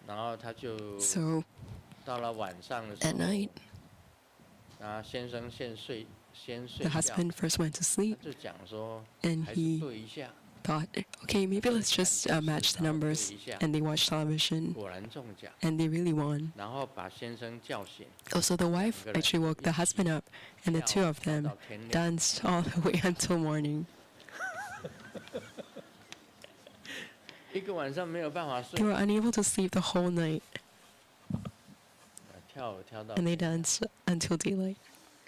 然后他就 So 到了晚上的时 at 候， night, 先生先睡 the 觉， husband first went to 他 sleep, 就讲说， and 还是 he 对一下， thought, okay, maybe let's just match the numbers. And they watched television, 果然中奖， and they really won. 然后把先生叫醒， Also, the wife actually woke the husband up, and the two of 跳 them 到天亮。 danced all the way until morning. 一个晚上没有办法 They 睡， were unable to sleep the whole night, 跳到 and they danced until daylight,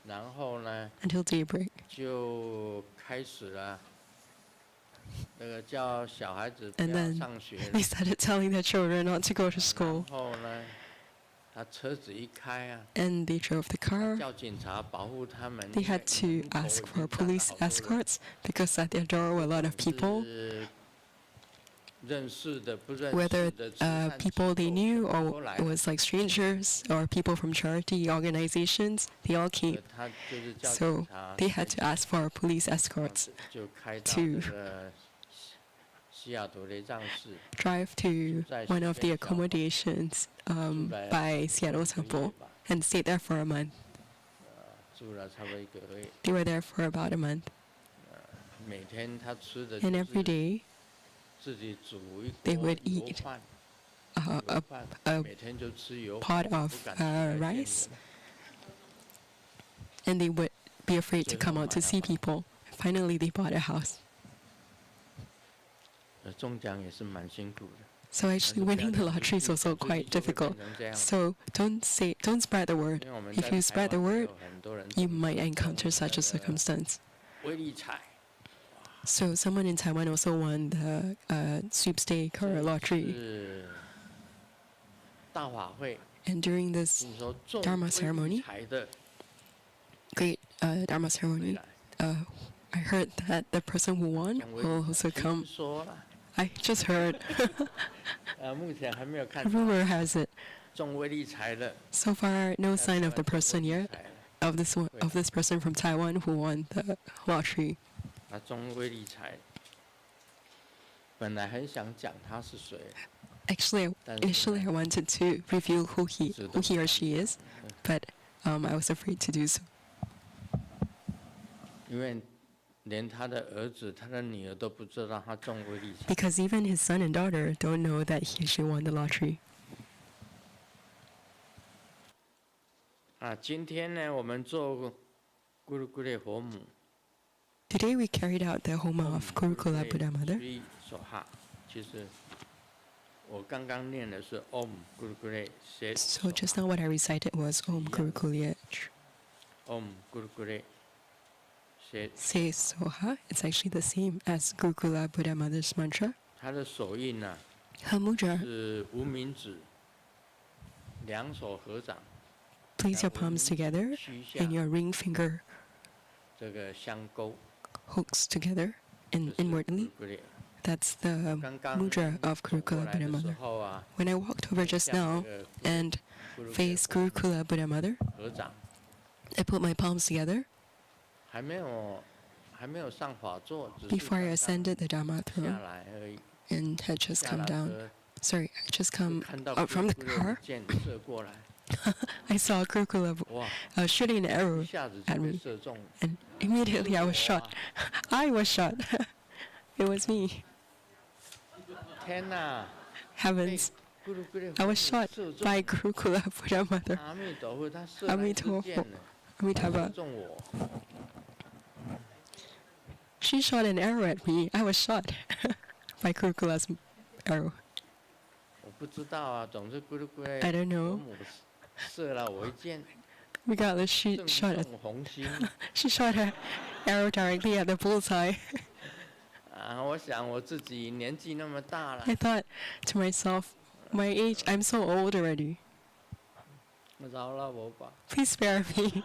然后呢， until daybreak. 就开始了，那个叫小孩子不 And 要 then 上学了 They started telling their children not to go to 然 school, 后呢，他车子一开啊， and they drove the car. 叫警察保护他们。 They had to ask for police escorts because at their door were a lot of people, 是认识的不认识 whether 的慈善机 people they 构 knew 都 or 来 it was like strangers or people from charity organizations. They all came. 他就是叫 So 警察 they had to ask for police escorts, 就开到 to 这个西雅图雷藏市 drive to one of the accommodations by Seattle Temple, and stayed there for a month. 住了差不多1个月。 They were there for about a month, 每天他吃的 and 就 every 是 day 自己煮一 they 锅 would 油 eat 饭， a 油饭 a 每天就吃油 pot 饭， of 不敢出来见 rice, 人 and they would be afraid to come out to see people. Finally, they bought a house. 中奖也是蛮辛苦的。 So actually, winning the lottery is also quite difficult. So don't spread the word. 因为我们 If 在 you 台 spread the 湾也 word, 有很多人 you 中 might 奖 encounter such a circumstance. 威力彩， So someone in Taiwan also won the sweepstake or lottery. 是大法会， And during this 听说中 Dharma 威 ceremony 力彩的 great Dharma 会 ceremony, 来。 I heard that the person who won 讲威 will 力 also 彩， come. 听说了，I just heard. 目前还没有看 A 到 rumor has it. 中威力彩的。 So far, no 在 sign 台 of the 湾中威 person 力 yet 彩了 of this person from Taiwan who won the lottery. 他中威力彩，本来很想讲他是谁， Actually, initially I wanted to reveal who he or she is, but I was afraid to do so 因为连他的儿子、他的女儿都不知道他中威力彩。 because even his son and daughter don't know that he or she won the lottery. 今天呢，我们做咕噜咕噜佛母。 Today we carried out the Homa of Gurukula Buddha Mother. 手哈，其实我刚刚念的是 Om Guru Guru Se So just now what I recited was Om Gurukulia Om Guru Guru Se， Se Soha. It's actually the same as Gurukula Buddha Mother's mantra. 他的手印呢 Her mudra, 是无名指，两手合掌， place your palms together 虚下 and your ring finger 这个相勾， hooks together 这 and 是 inwardly. Guru Guru。 That's the 刚刚 mudra of 走过 Gurukula 来 Buddha 的时 Mother. 候啊， When I walked over just 向 now 这个 and Guru Guru faced Gurukula Buddha Mother, 合掌， I put my palms together 还没有上法座，只是 before I 刚刚 ascended the Dharma 下 throne 来而已。 and had just 下 come 了 down. 车 Sorry, I just 就 come 看到 out from the 咕噜咕噜的 car. 箭射过来， I saw Kurukula 哇， shooting an 一 arrow 下子就 at 被 me, 射中。 and immediately I was shot. I was shot. It was me. 天哪！被 Heavens, 咕噜咕噜 I was 佛母 shot 射中 by 了 Kurukula Buddha Mother. 阿弥陀佛，他射阿来一支弥陀佛箭呢，阿弥射陀佛。中我。 She shot an arrow at me. I was shot by Kurukula's arrow. 我不知道啊，总之咕噜咕噜 I don't know. 佛母射了我一箭， Regardless, she 正 shot 中红心。 she shot her arrow directly at the bullseye. 啊，我想我自己年纪那么大了， I thought to myself, my age, I'm so old already. 饶了我吧。 Please spare me.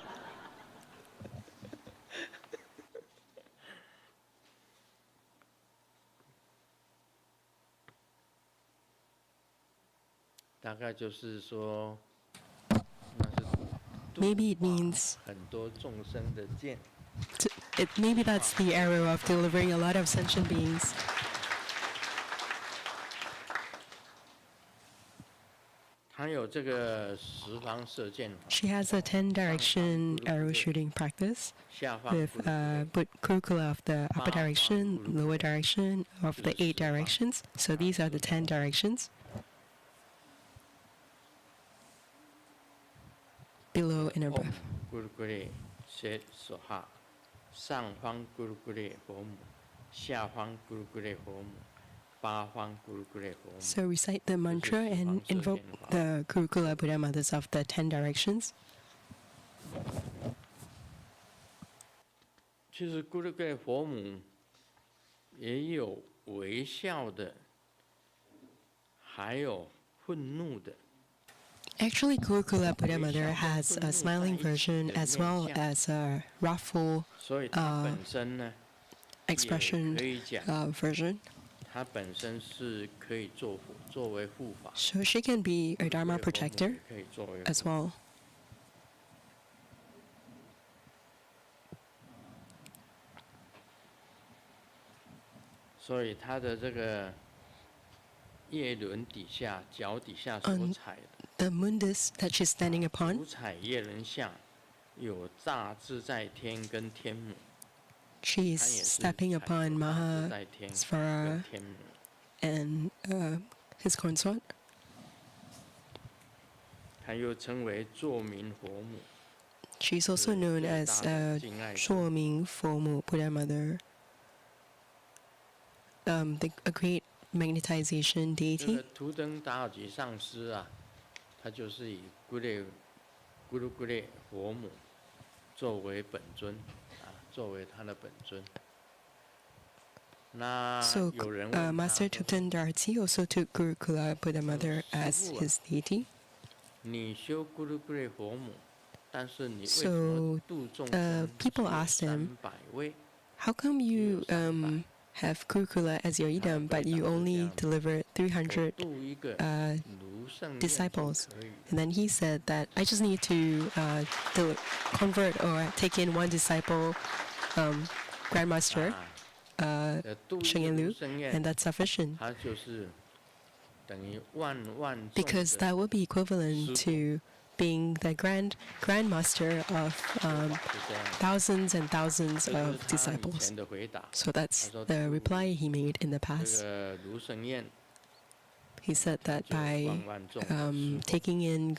大概就是说，那是度 Maybe it 化 means 很多众生的剑。 maybe that's the arrow of delivering a lot of sentient beings. 他有这个十方射箭法， She has a 10 direction arrow shooting practice 下方 with 咕噜咕噜 Kurukula of the upper direction, lower direction, of the 8 directions. So these are the 10 directions. Below and 唵 above. 咕噜咕噜斜手哈，上方咕噜咕噜佛母，下方咕噜咕噜佛母，八方咕噜咕噜佛母。 So recite the mantra and invoke the Kurukula Buddha Mothers of the 10 directions. 其实咕噜咕噜佛母也有微笑的，还有愤怒的。 Actually, Kurukula Buddha Mother has a smiling version as well as a wrathful 所以它本身呢，也 expression 可以讲， version. 它本身是可以作为护法。 So she can be a Dharma 咕噜咕噜佛母 protector 也可以作为 as 护法 well. 所以它的这个叶轮底下、脚底下所踩的 The mundus that she's standing 五 upon, 彩叶轮下有大自在天跟天母， she 它也 is 是 stepping 踩 upon 大自 Maha 在天 Svara 跟天母。 and his consort. 它又称为作明佛母， She's also known as Shuoming Fomu Buddha Mother, a great magnetization 这 deity. 个图登达尔吉上师啊，他就是以咕噜咕噜佛母作为本尊啊，作为他的本尊。那 So 有人问 Master 他说 Tutan Darti also took Gurukula Buddha Mother as his deity. 你修咕噜咕噜佛母，但是你为什 So 么度众生people asked him, 300位？ how come you have Gurukula as your idam, but you only deliver 300度一个 如圣愿 disciples? 就可以。 And then he said that I just need to convert or take in one disciple, Grandmaster 啊度一个 Shengen 如 Lu, 圣愿 and that's sufficient 它就是等于万众 because 的 that would be equivalent to being the grandmaster of 是这样。 thousands and thousands 这就 of 是他以 disciples. 前的回答。 So that's the reply he made in the 这 past. 个卢圣彦 He said that 就 by 万众的师父 taking in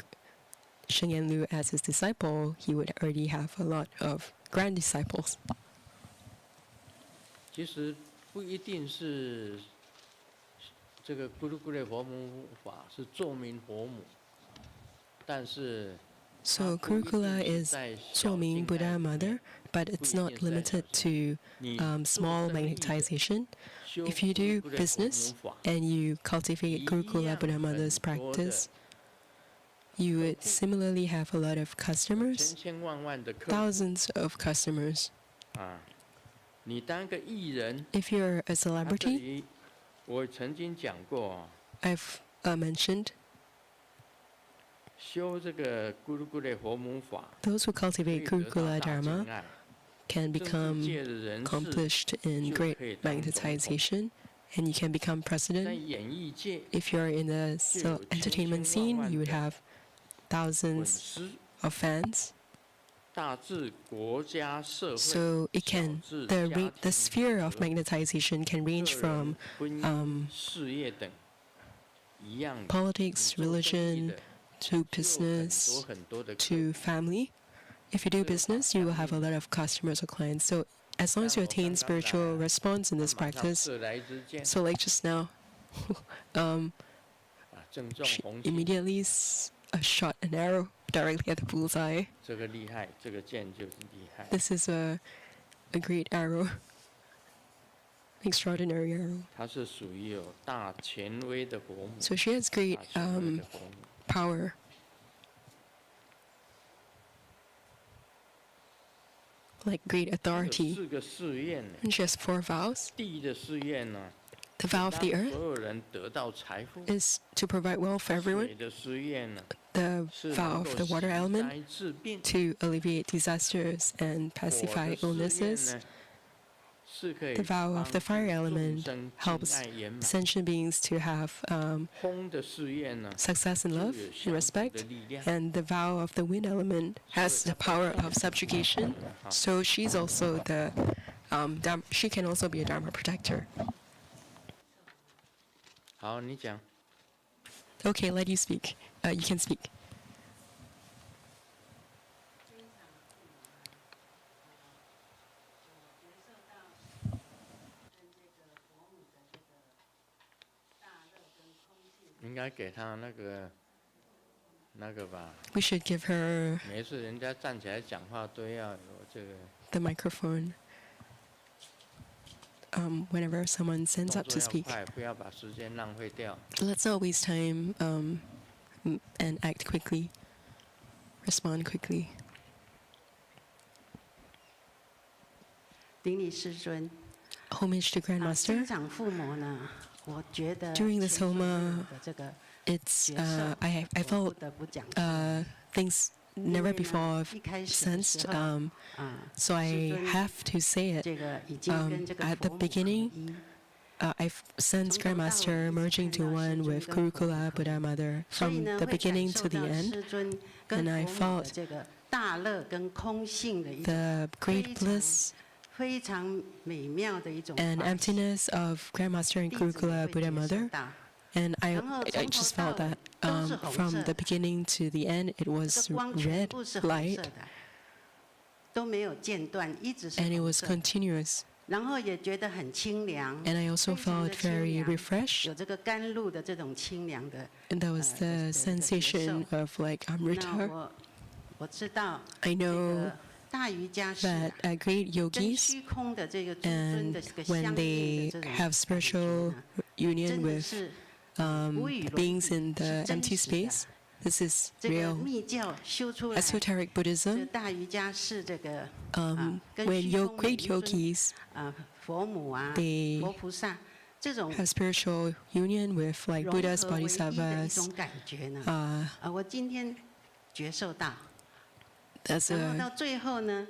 Shengen Lu as his disciple, he would already have a lot of grand disciples. 其实不一定是这个咕噜咕噜佛母法是作明佛母，但是 So 它不一定 Gurukula 是 is 在小 Suoming 境界 Buddha 里面 Mother, but it's not limited to 你 做 small 生意的 magnetization. 修 If you 咕噜 do 咕噜佛 business 母法 and you cultivate 一 Gurukula 样 Buddha 很 Mother's 多的 practice, you would similarly have a lot of 千 customers, 千万万的客户 thousands of customers. 啊，你当个艺人， If you're a 他这 celebrity, 里我曾经讲过哦， I've mentioned 修这个咕噜咕噜佛母法， Those who 可以 cultivate 得到 Gurukula 大 Dharma 敬爱。 can 政治 become 界的人士 accomplished in 就 great 可以当总统。 magnetization, and you can become 在 president. 演艺界 If you're in the 就有千 entertainment 千万 scene, 万 you would 的 have 粉 thousands 丝， of fans. 大至国家社会， So it 小 can 至 the 家 the 庭 sphere of 和 magnetization can 个 range 人 from 婚姻、事业等一样的。 politics, 你做生意 religion, 的 to 就有 business, 很多的客 to 户。 family. If you do business, you will have a lot of customers or clients. So as long as you attain spiritual response in this 马上 practice, 射来一支箭， so like just now, 正中 she 红心， immediately shot an arrow directly at the bullseye. 这个厉害，这个箭就是厉害。 This is a great arrow, extraordinary arrow. 它是属于有大权威的佛母， So she has great 大权威的佛母。 power. Like great 它有 authority. 4个誓愿呢。 And she has 4 vows. 第一的誓愿呢， The vow of 让 the earth 所有人得到财富。 is to provide wealth for everyone. 水的誓愿呢， The 是 vow 能 of 够 the 息 water element 灾治病。 to alleviate disasters and 火 pacify 的誓愿 illnesses. 呢，是可以 The vow of the 帮助 fire 众 element 生 helps 敬爱圆满。 sentient beings to have 风的誓愿呢， success in 就 love 有 and 相同的 respect. 力量。 And the vow of the wind element has the power of subjugation. So she's also the she can also be a Dharma protector. 好，你讲。 Okay, let you speak. You can speak. 应该给他那个吧。 We should give her 每次人家站起来讲话都要有这个 the microphone whenever someone stands 动 up to 作要 speak. 快，不要把时间浪费掉。 Let's not waste time and act quickly, respond quickly. 顶礼师尊。 Homage to 生 Grandmaster. 长父母呢，我觉得 During this 前所未有 Homa, 的这个 It's 角色， I 我不 felt 得不讲。 things 因 never 为呢 before I've 一开始的 sensed. 时候，So I 师尊 have to say it. 这个已经跟这个 At the 佛母合 beginning, 一。 I've sensed Grandmaster merging to one with Gurukula Buddha Mother 所以 from 呢， the 会感 beginning 受 to the 到 end. 师尊跟 And I 佛母的 felt 这个大乐跟空性的一种 The great bliss 非常美妙的一种 and 关系 emptiness of Grandmaster and 弟子也 Gurukula 会 Buddha 接受 Mother. 到 And I 然后 I 从头 just 到 felt 尾 that 都是红 from 色 the 的 beginning to the end, it 这 was 个光全 red 部是红 light 色的，都没有间断，一直是 and it 红 was 色的。 continuous. 然后也觉得很清凉， And I also 非常的 felt 清 very 凉， refreshed. 有这个甘露的这种清凉的。 And that was the sensation of like 那 Amrita. 我知道 I 这 know 个大瑜伽师 that 啊 great 跟 yogis, 虚空的这个诸尊 and 的这个 when 相应 they 的这种 have 感觉 spiritual 呢 union 真的 with 是 beings in the 是真 empty 实的。 space, this is 这个 real. 密教修出来， Esoteric 这 Buddhism, 大瑜伽是这个跟 when 虚 your 空的 great 一尊 yogis 佛母啊、 they 佛菩萨这种 have spiritual union with like 融 Buddhas, 合为一的一 Bodhisattvas, 种感觉呢，我今天觉受到， that's 然后 a 到最后呢，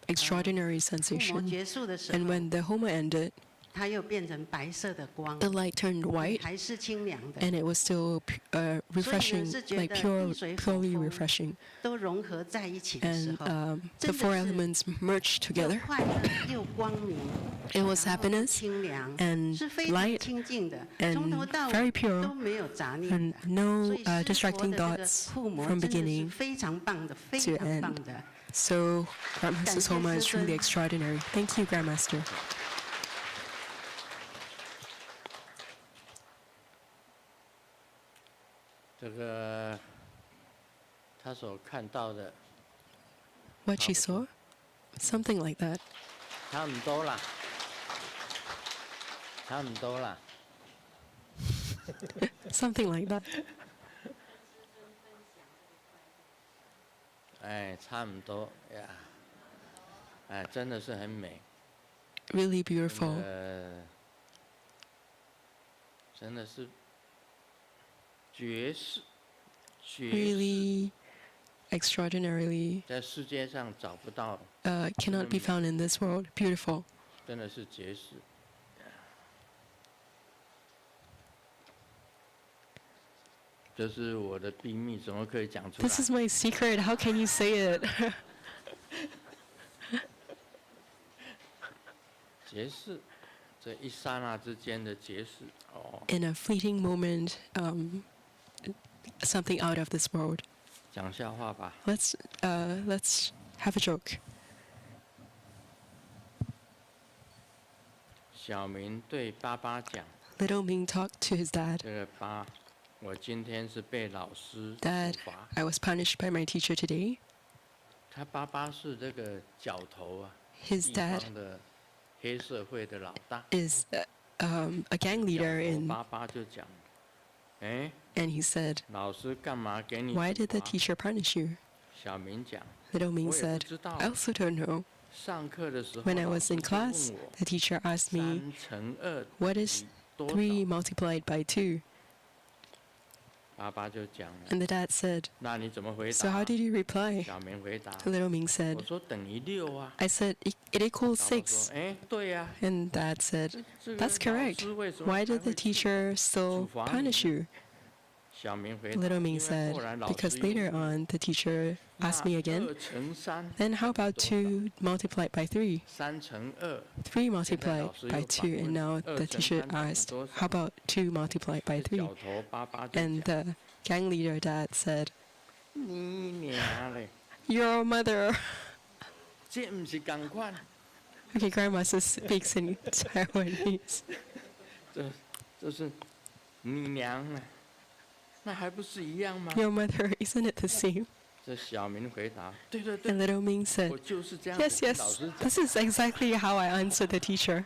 extraordinary 附魔 sensation. 结束的时 And 候， when the Homa ended, 它又变成白色的光， the light turned white 还是清凉的， and it was still refreshing, 是觉 like 得 pure, 地水火 purely 风 refreshing. 都融合在一起的时 And 候， the 真 four 的是 elements merged 又 together. 快乐又光明， It was 然后又 happiness 清凉， and 是非常 light 清净的， and 从头到 very 尾 pure 都没有杂念 and 的。 no 所以 distracting 师佛的这个 thoughts 附魔 from 真的是 beginning 非常棒的，非 to 常 end. 棒的。 So Grandmaster's Homa is truly 感谢师尊。 extraordinary. Thank you, Grandmaster. 这个他所看到的 What she saw? Something like that. 差唔多啦，差唔多啦。 Something like that. 哎，差唔多呀。哎，真的是很美。 Really beautiful. 真的是绝世学士 really extraordinarily 在世界上找不到， cannot be found in this world. Beautiful. 真的是绝世。这是我的秘密，怎么可以讲出来 This？is my secret. How can you say it? 绝世，这一刹那之间的绝世哦， In a fleeting moment, something out of this world. 讲笑话吧。 Let's have a joke. 小明对爸爸讲 Little Ming talked to his：“ dad. 这个爸，我今天是被老师 Dad, 处罚。 I was punished by my teacher today. ”他爸爸是这个角头啊， His 地 dad 方的黑社会的老大。 is a gang leader 角头 in, 爸爸就讲：“哎， and he said, 老师干嘛给你 "Why 处 did the 罚？” teacher punish you?" 小明讲 Little Ming 我也不 said, 知道 "I also don't know. 上课的时候 When I 老 was 师 in 就 class, 问我 the teacher asked me, 3乘2 what is 多少 3 multiplied by 2? 爸爸就讲了， And the dad said, 那你怎么回 "So 答 how？" did you reply? 小明回答， Little Ming 我 said, 说等于6啊。 "I said it equals 爸爸 6." 说，哎，对呀、 And dad said, 这个 "That's 老 correct. 师为什么 Why 还 did the 会去 teacher still 处罚 punish 你 you?" 小明回答， Little 因 Ming 为 said, 后来老 because 师 later 又问 on the teacher 那 asked me again, 2乘3 then how about 多少 2 multiplied by 3? 3乘2 3 multiplied 老师又 by 反 2, 问 and now 2 the teacher 乘3等于 asked, 多少 how about 2 multiplied by 这 3? 角头爸爸就 And 讲 the gang leader dad said, 你娘嘞， "Your mother." 这不是同款， Okay, Grandmaster speaks in Taiwanese. 这是你娘啊，那还不是一样吗？ Your mother, isn't it the same? 这小明回答，对对对 And，little Ming 我 said, 就是这样 yes, 子跟老 yes, 师讲。 this is exactly how I answered the teacher.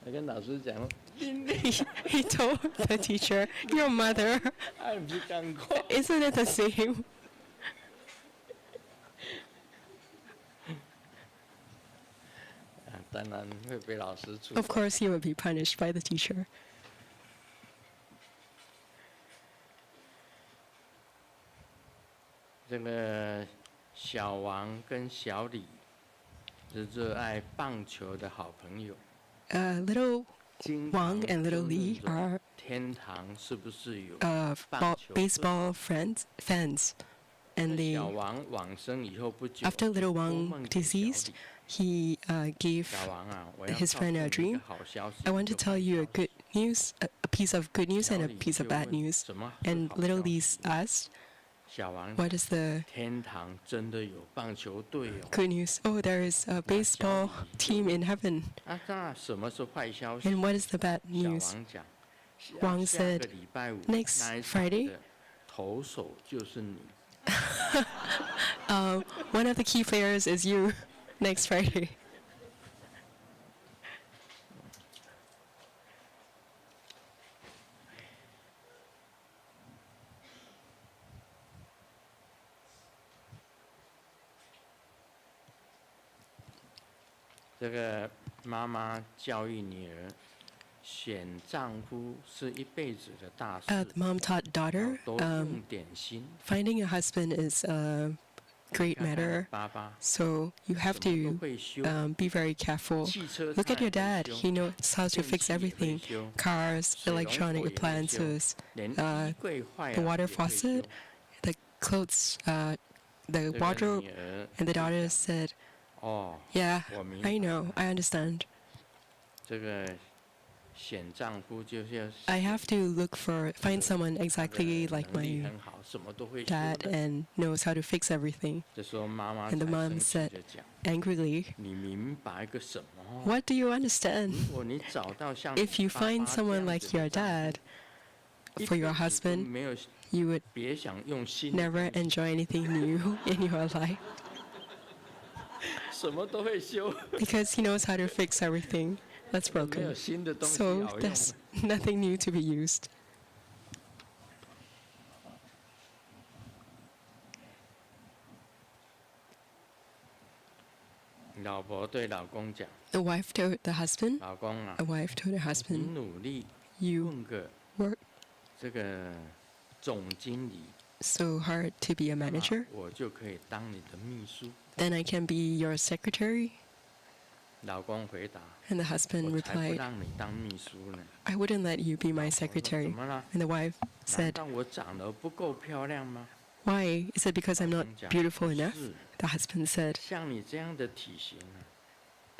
我跟老师讲， He told the teacher, "Your mother, 还不是同款。 isn't it the same?" 当然会被老师处 Of 罚。 course, he would be punished by the teacher. 这个小王跟小李是热爱棒球的好朋友。 Little 经 Wang 常 and little 争论 Li 着 are 天堂是不是有 baseball fans, and 那 they 小王往生以后不久， after little 托 Wang 梦给小 deceased, 李 he gave 小王啊，我要 his 告 friend 诉 a 你一 dream. 个好消息 I want to 一个 tell 坏 you a 消息 good news, a piece of good news 小 and a 李 piece 就 of bad 问 news. 什么是 And 好 little 消 Li 息 asked, 小王 "What is the 天堂真的有棒球队哦。 good news?" "Oh, there is a baseball team in heaven." 啊，那什么是坏消息？ And what is the bad 小 news? 王讲， Wang 下个 said, 礼拜五 "Next 那一场 Friday?" 的投手就是你。 One of the key players is you next Friday. 这个妈妈教育女儿，选丈夫是一辈子的大事， The mom taught 要 daughter, 多用点心。 finding a husband is a great 看看 matter. 爸爸 So you have 什么都 to 会修， be very careful. 汽车 Look 他 at 也 your 会 dad. 修 He knows how to 电 fix 器也会 everything. 修 Cars, 水龙头 electronic 也会修 appliances, 连 uh, 衣柜坏 the 了 water 也会修 faucet, the clothes, the 这个 wardrobe. 女儿 And the 就 daughter 讲 said, 哦， "Yeah, 我明 I 白 know, I understand. 这个选丈夫就是要 I have to find someone 他的 exactly like 能力 my 很好，什么都会修 dad 的。 and knows how to fix everything." 这时候妈妈 And the 才 mom 生气 said 的讲 angrily, 你明白个什么？ "What do you understand? 如果你找到像 If you 爸爸 find 这 someone 样 like 子 your 的丈 dad 夫， for your 一辈子都 husband, 没有 you would 别想用新的 never 东西 enjoy anything new in your life 什么都会修， because he knows how to fix everything that's 没有 broken. 新的东西 So 好用。 there's nothing new to be used." 老婆对老公讲 A wife told the husband, 老公啊 a，wife told her 你 husband, 努力 you 混个 work 这个总经理， so hard to be a 那 manager, 我就可以当你的秘书。 then I can be your secretary? 老公回答： And the husband 我才不 replied, 让你当秘书呢。 I wouldn't let you be my 我说怎 secretary. 么了？ And the wife 难 said, 道我长得不够漂亮吗？ Why? Is it because I'm 老 not 公讲 beautiful 不 enough? 是， The husband said, 像你这样的体型啊，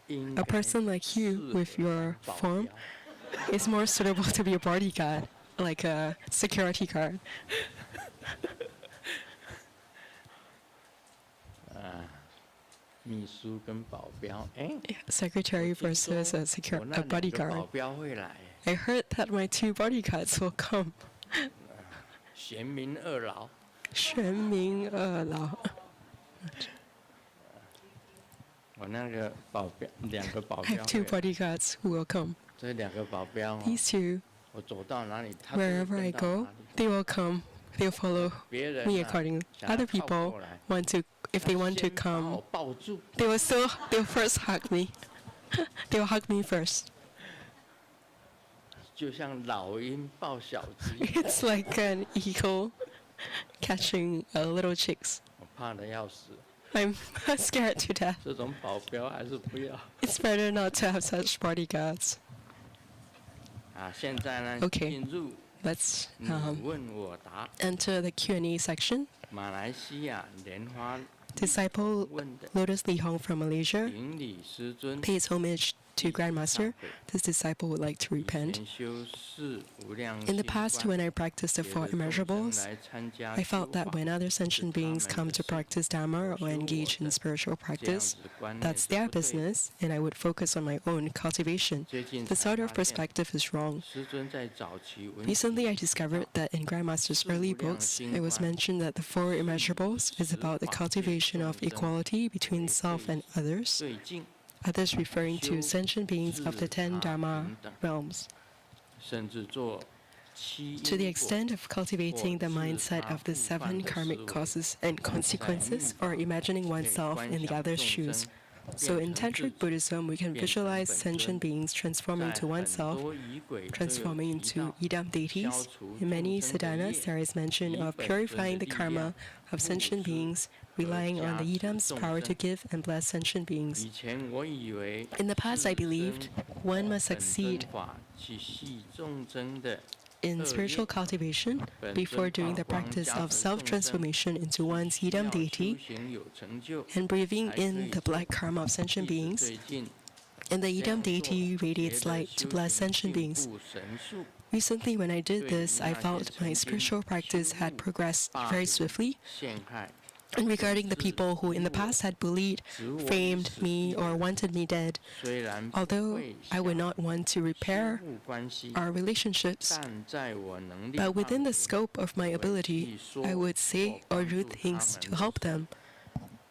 应 A 该 person like 适 you 合 with 当 your 保 form 镖。 is more suitable to be a bodyguard, like a security guard. 秘书跟保镖，哎， Secretary 我听说 versus a 我那 a 两个保 bodyguard. 镖会来， I heard that my 2 bodyguards will come. 贤明二老。玄冥二老. 我那个保镖，两个保 I 镖 have 2会来， bodyguards who will come. 这两个保镖哦， These 2, 我走到哪里，他就会 wherever I 跟到 go, 哪里。 they will come. They'll follow 别人 me 啊 accordingly. 想要 Other 靠 people 过来， want to, if they 要 want to 先把我 come, 抱住， they'll first hug me. They will hug me first. 就像老鹰抱小鸡， It's like an eagle catching little chicks. 我怕的要死。 I'm scared to death. 这种保镖还是不要。 It's better not to have such bodyguards. 啊，现在呢 Okay. 进入 Let's 你问我答。 enter the Q&A section. 马来西亚莲花 Disciple 问的 Lotus Li Hong from Malaysia 顶礼师尊， pays homage to Grandmaster. This disciple would like to 以 repent. 前修四无量 In the 心 past, 观 when I practiced the 别 four 的众生 immeasurables, 来参加 I felt 修 that 法 when other sentient beings come to practice Dharma or engage in spiritual 这样 practice, 子的观念 that's 是 their 不对的。 business, and I would focus on my own cultivation. 最近 This 才 sort of 发现， perspective is wrong. 师尊在早期文 Recently, I 集 discovered that in Grandmaster's early books, it was mentioned that the four immeasurables is about the cultivation of equality between self and others, 最近 others referring to sentient beings of the 10 Dharma realms. 甚至做七 To the 因果 extent of cultivating the mindset of the 7 karmic causes and consequences, or imagining oneself in the other's shoes. So in Tantric Buddhism, we can visualize sentient beings transforming to oneself, transforming into idam deities. In many sadhanas, there is mention of purifying the karma of sentient beings, relying on the idam's power to give and bless sentient beings. 以前我以为 In the past, I 自身 believed one must 本尊 succeed 法去系众生的 in spiritual cultivation before doing the practice of self-transformation into one's idam 要 deity 修行有成就， and breathing in the black karma of sentient 弟子 beings, 最近 and the 这样 idam deity 做 radiates 觉得 light to 修 bless 行 sentient 进 beings. 步神速， Recently, when I did this, I felt my spiritual practice had progressed very swiftly. 陷害 And regarding the people who in the past had bullied, framed me, or wanted me dead, 虽然不 although 会 I would 想 not want to repair 修复关系， our relationships, 但在我能力 but 范 within the 围 scope of my ability, I would say or do things to help them,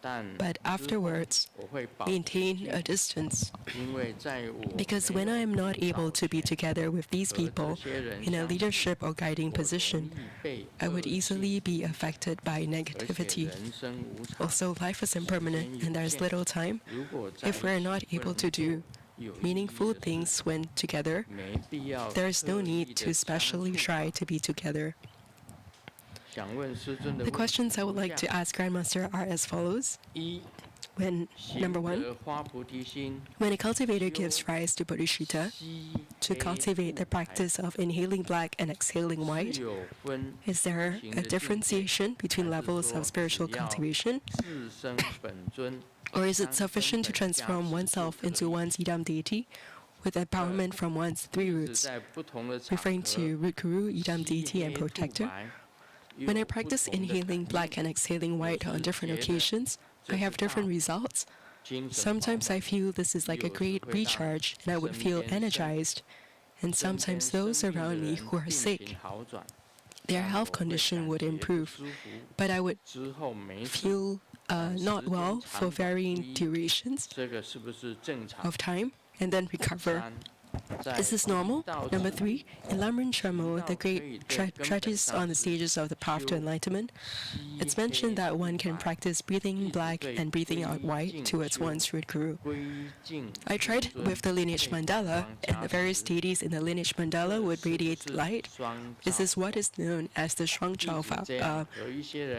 但 but 之后 afterwards 我会保持 maintain a distance. 因为在我 Because 没 when 有 I am not 遇到 able to be together with these 和这 people 些人 in a 相处 leadership or guiding 我容 position, 易被 I would 恶气 easily be affected by 而且 negativity. 人生无常 Also, life is impermanent and there is little time. 如果在 If we are not 一起 able 不 to 能做 do 有意义 meaningful 的事 things when together, 没必要 there is no 刻意 need 地 to 相 specially 处 try to be together. 想问师尊的 The 问题 questions I would 如 like to 下 ask Grandmaster are as follows. 一 When, 心 number 1, 得发菩提心 when a cultivator gives rise to bodhicitta, 吸 to 黑 cultivate the 不白 practice of inhaling black and exhaling 是 white, 有分 is there a differentiation between levels of spiritual cultivation, 自身本尊 or is it sufficient to transform oneself into one's idam deity with empowerment from one's 3 是 roots, 在不同的场 referring 合 to root guru, idam 吸 deity, and 黑不 protector? 白 When I 有不 practice 同的 inhaling 感 black 应 and exhaling white on different occasions, I have different results. 精神饱 Sometimes 满 I feel this is like a great recharge and I would feel energized. And 身边 sometimes 生 those 病的 around me 人 who are 病 sick, 情好转 their 但 health 我会 condition 感 would 觉不 improve, 舒服 but I would 之后没事 feel not well for varying durations 这个是不是正常 of time and then recover. 三 Is this normal? Number 3, in Lamrim Sharmo, the great treatise on the stages of the path to enlightenment, it's mentioned that one can practice breathing in black and breathing out white towards one's root guru. I tried it with the lineage mandala, and the various deities in the lineage mandala would radiate light. This is what is known as the Shuang Chao,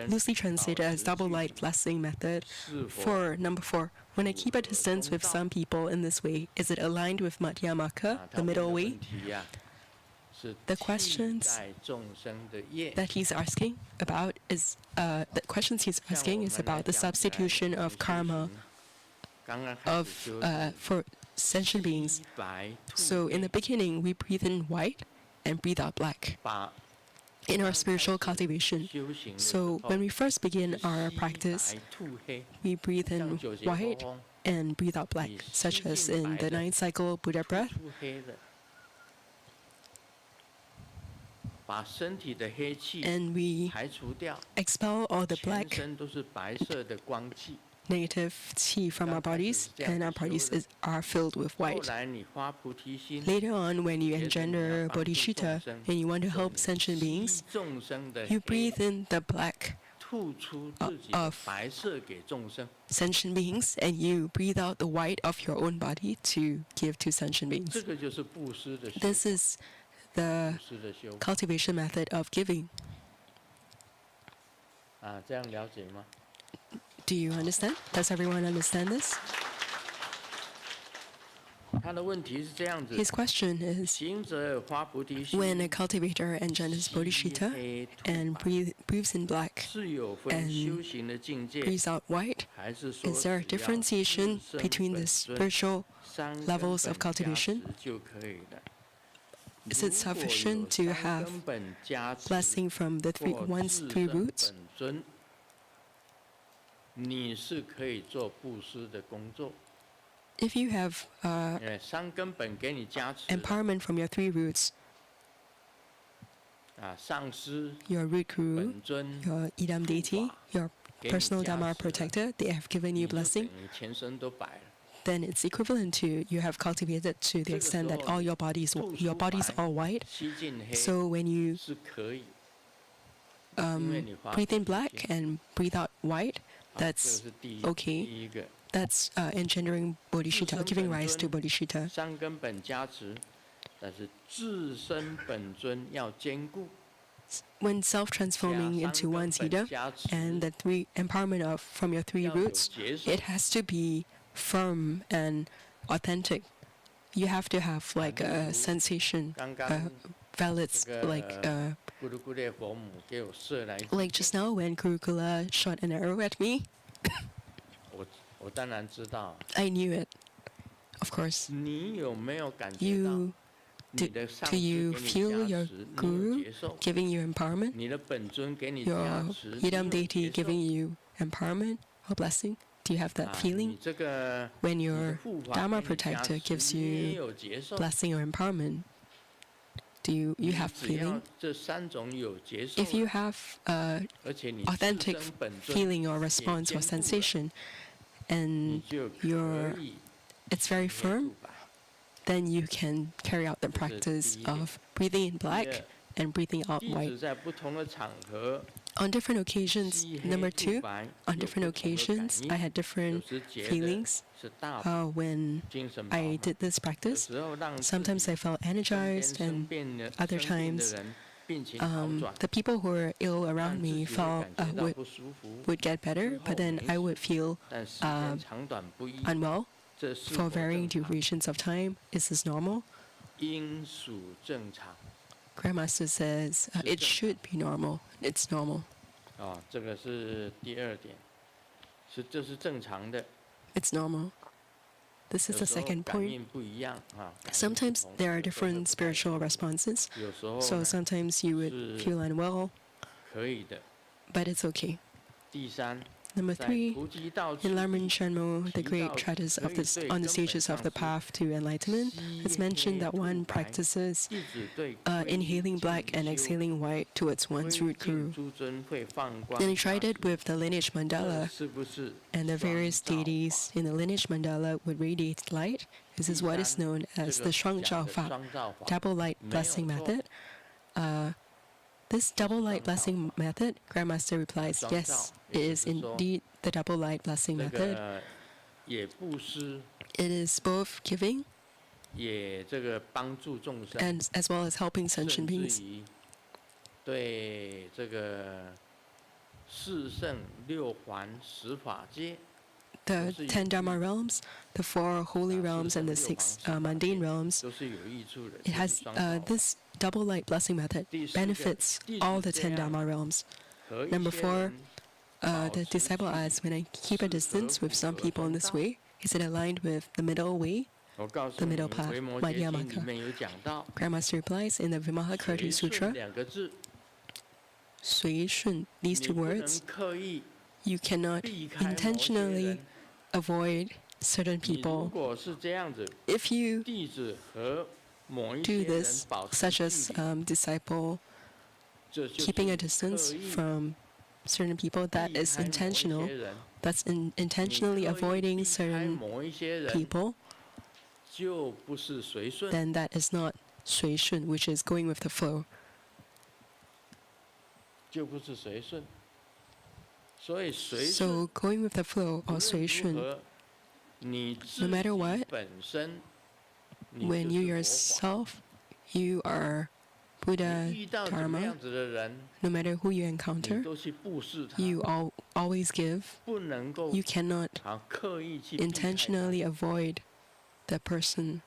loosely translated as double light blessing method. For number 4, when I keep a distance with some people in this way, is it aligned with Madhyamaka, the middle way? The questions that he's asking about is about the substitution of karma for sentient beings. So in the beginning, we breathe in white and breathe out black in our spiritual cultivation. So when we first begin our practice, we breathe in white and breathe out black, such as in the 9th cycle Buddha breath. And we expel all the black negative qi from our bodies, and our bodies are filled with white. Later on, when you engender bodhicitta and you want to help sentient beings, you breathe in the black of sentient beings, and you breathe out the white of your own body to give to sentient beings. This is the cultivation method of giving. Do you understand? Does everyone understand this? His question is, when a cultivator engenders bodhicitta and breathes in black and breathes out white, is there a differentiation between the spiritual levels of cultivation? Is it sufficient to have blessing from the one's three roots? If you have empowerment from your three roots, your root guru, your idam deity, your personal dharma protector, they have given you blessing, then it's equivalent to you have cultivated to the extent that all your bodies are white. So when you breathe in black and breathe out white, that's okay. That's engendering bodhicitta, giving rise to bodhicitta. When self-transforming into one's Ida and the empowerment from your three roots, it has to be firm and authentic. You have to have like a sensation, valid, like just now when Gurukula shot an arrow at me. I knew it, of course. Do you feel your guru giving you empowerment? Your idam deity giving you empowerment or blessing? Do you have that feeling? When your dharma protector gives you blessing or empowerment, do you have feeling? If you have authentic feeling or response or sensation, and it's very firm, then you can carry out the practice of breathing in black and breathing out white. On different occasions, number 2, on different occasions, I had different feelings when I did this practice. Sometimes I felt energized, and other times the people who were ill around me would get better, but then I would feel unwell for varying durations of time. Is this normal? Grandmaster says it should be normal. It's normal. It's normal. This is the second point. Sometimes there are different spiritual responses. So sometimes you would feel unwell, but it's okay. Number 3, in Lamrim Sharmo, the great treatise on the stages of the path to enlightenment, it's mentioned that one practices inhaling black and exhaling white towards one's root guru. Then I tried it with the lineage mandala, and the various deities in the lineage mandala would radiate light, This is what is known as the 双照法 double light blessing method. This double light blessing method, Grandmaster replies, yes, it is indeed the double light blessing method. 也布施， It is both giving 也这个帮助众生， and as well as helping 甚 sentient 至 beings. 于对这个四圣六环十法界 The 10 Dharma realms, the 4 holy realms, and the 6 mundane realms, 都是有益处的。 it 就 has 是双照法 this double light blessing method benefits all the 10 Dharma realms. 和一 Number 些 4, 人 the disciple asks, when I keep a distance with some people in this way, is it aligned with the middle way, 我告诉 the 你 middle path, 维摩诘经 Madhyamaka 里面有讲到， Grandmaster replies in the Vimalakirti 随顺 Sutra, 两个字， Sui Shun, these 你 two 不能 words, 刻意 you cannot 避开某些 intentionally 人。 avoid certain 你如 people. 果是这样子， If you 弟子和某一 do 些人 this, 保持 such 距 as 离， disciple 这就是 keeping a distance 刻意 from certain people, that 避 is 开某一 intentional. 些人， That's 你 intentionally 刻意 avoiding 避开 certain 某一些人， people, 就不是随顺， then that is not Sui Shun, which is going with the flow. 就不是随顺。所以随 So 顺 going with the flow 无 or 论 Sui 如 Shun, 何，你自 no matter 己 what, 本身，你 when 就 you 是佛法。 yourself, you are Buddha, 你遇到怎么 Dharma, 样子的人， no matter who you 你 encounter, 都去布施他， you always give. 不能够 You cannot 好刻意去避开他 intentionally avoid the person.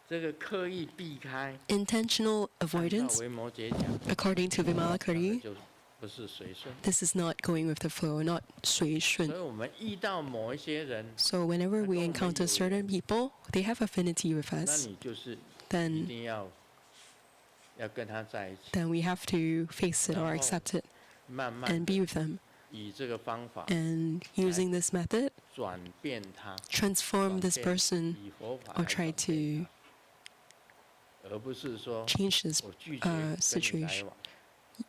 这个刻意避开， Intentional 按照 avoidance, 维摩诘讲， according to 讲的 Vimalakirti, 就不是随顺。 this is not going with the flow, not Sui 所以 Shun. 我们遇到某一些人， So whenever we encounter certain people, they have affinity with 那 us, 你就是一 then 定要跟他在一起， then we have to face it or accept it 慢慢 and 地 be with them. 以这个方法 And using this method, 转变他， transform 转 this 变 person 以佛法 or 来 try 转变 to 他，而不是说 change this 我拒绝跟你来 situation. 往。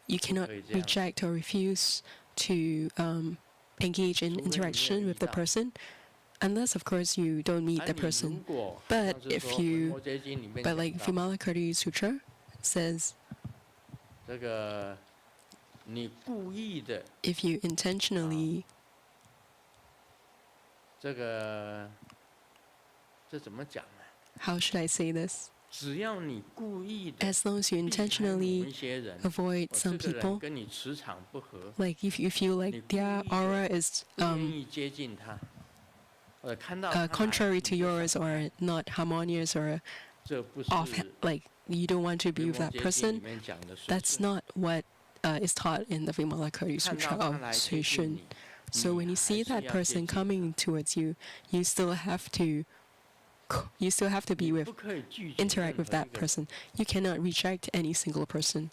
You cannot 可以这样。 reject or refuse to engage in 除非你没有 interaction 遇 with the 到。 person, unless of course you don't meet 啊 the 你 person. 如果 But 上次 if 说维 you- 摩诘经里面 But like 讲到 Vimalakirti Sutra says, 这个你故意的 if you intentionally 这怎么讲呢？ how should I say this? 只要你故意的 As long as you 避开某 intentionally 一些人， avoid 这 some 个人 people, 跟你磁场不合， like if you feel like their aura is 不愿意接近他，或者看到他来 contrary 你 to 就 yours 闪 or not harmonious or 这不是 off, like you don't want to be 维 with 摩 that 诘经里 person, 面讲的随 that's 顺 not what is taught in the Vimalakirti 看 Sutra 到 of 他来 Sui 接近 Shun. 你， So 你 when you 还 see 是 that 要接 person 近他 coming towards you, you still have to be 你 with 不可以拒绝 interact 任 with 何一 that 个人 person. You cannot reject any single person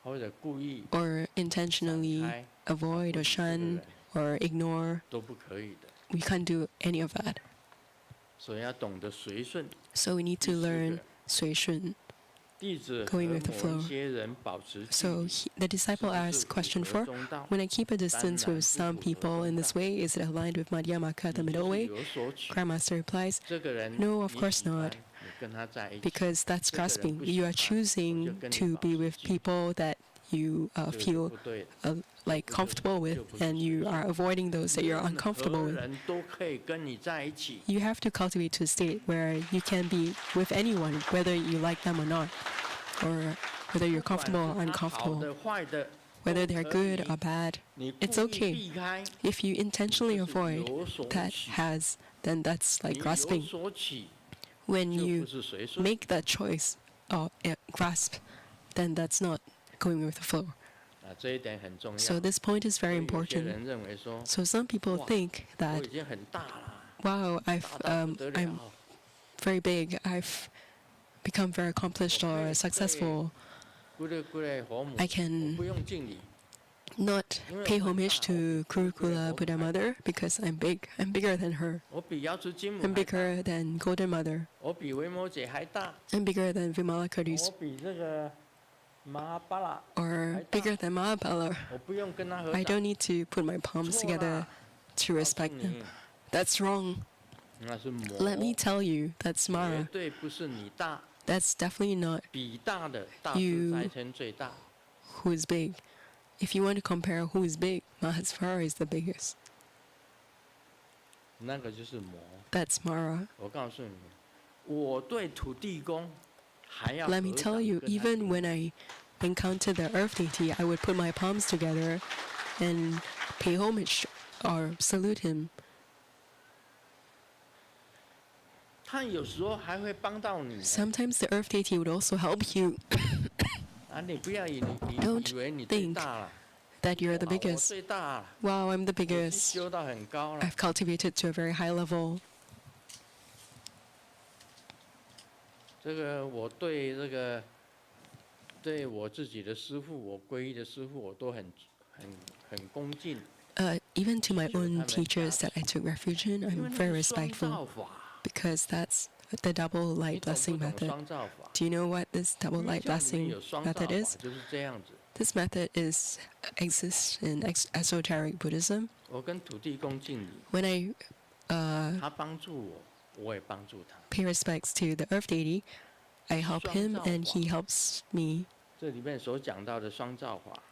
或者故意 or 闪 intentionally 开 avoid or 不理这个 shun 人 or ignore. 都不可以的。 We can't do any of that. 所以要懂得随顺。 So we need to 第四 learn 个 Sui Shun. 弟子和 going with the 某 flow. 一些人保持距 So 离， the disciple 是不 asks 是 question 符合 4, 中道？ when I keep a distance 当然 with 是 some 符合 people in 中 this 道 way, is it aligned with Madhyamaka, the 你 middle 就是 way? 有所取。 Grandmaster replies, 这个人 No, of 你 course 喜欢 not. 你跟他在一起， because that's 这个人 grasping. 不 You are 喜欢，我就 choosing 跟你 to 保 be 持 with 距离， people that you 这个就 feel 不对的。 like comfortable with, and you are avoiding those that you're 任何 uncomfortable with. 人都可以跟你在一起， You have to cultivate to a state where you can be with anyone, whether you like them or not, or whether you're 不管 comfortable or 是他好 uncomfortable, 的坏的， whether 都 they're 可 good 以 or bad. 你 It's 故意 okay. 避开， If you 你 intentionally 就是 avoid 有所 that 取。 has, then that's 你 like 有 grasping. 所取， When 就 you 不是随顺。 make that choice or grasp, then that's not going with the flow. 这一点很重要。 So this point is 所 very 以有些 important. 人认为说， So some people Wow. think 我 that, 已经很大了， wow, 大到不得 I'm 了。 very big, I've become very accomplished or successful. 古来佛母， I 我 can 不用敬礼， not pay homage to Kurukula Buddha Mother because I'm big. I'm bigger than her. 我比瑶池金母 I'm 还大， bigger than Golden Mother. 我比维摩诘还大， I'm bigger than Vimalakirti 我比这个马哈巴拉， or bigger than Mahabala. 我不用跟他合 I 掌 don't。need to put my palms 错 together 啦， to 告诉 respect them. 你， That's wrong. 那是魔。 Let me tell you, that's 绝 Mara. 对不是你大， That's definitely not 比大的大自 You- 在天最大。 who is big. If you want to compare who is big, Mahasvara is the biggest. 那个就是魔。 That's Mara. 我告诉你，我对土地公还要 Let me 合 tell 掌 you, 跟他 even 顶 when I encountered the earth deity, I would put my palms together and pay homage or salute him. 他有时候还会帮到你。 Sometimes the earth deity would also help you 啊，你不要以 Don't 以为你最 think 大了， that you're the 哇我 biggest. 最大了， Wow, I'm the 我已经 biggest. 修到很高了。 I've cultivated to a very high level. 这个我对这个对我自己的师父，我皈依的师父，我都很恭敬。 Even to my own teachers that I took refuge in, 因为 I'm 那 very 是双 respectful 造法， because that's the double 你 light 懂 blessing 不懂 method. 双造法？ Do you know what this 因 double 为 light 教里面 blessing 有双造 method 法， is? 就是这样子。 This method exists in esoteric Buddhism. 我跟土地公敬礼， When I 他帮助我，我也帮助他。 pay respects to the earth deity, I help him and he helps me. 这里面所讲到的双造法，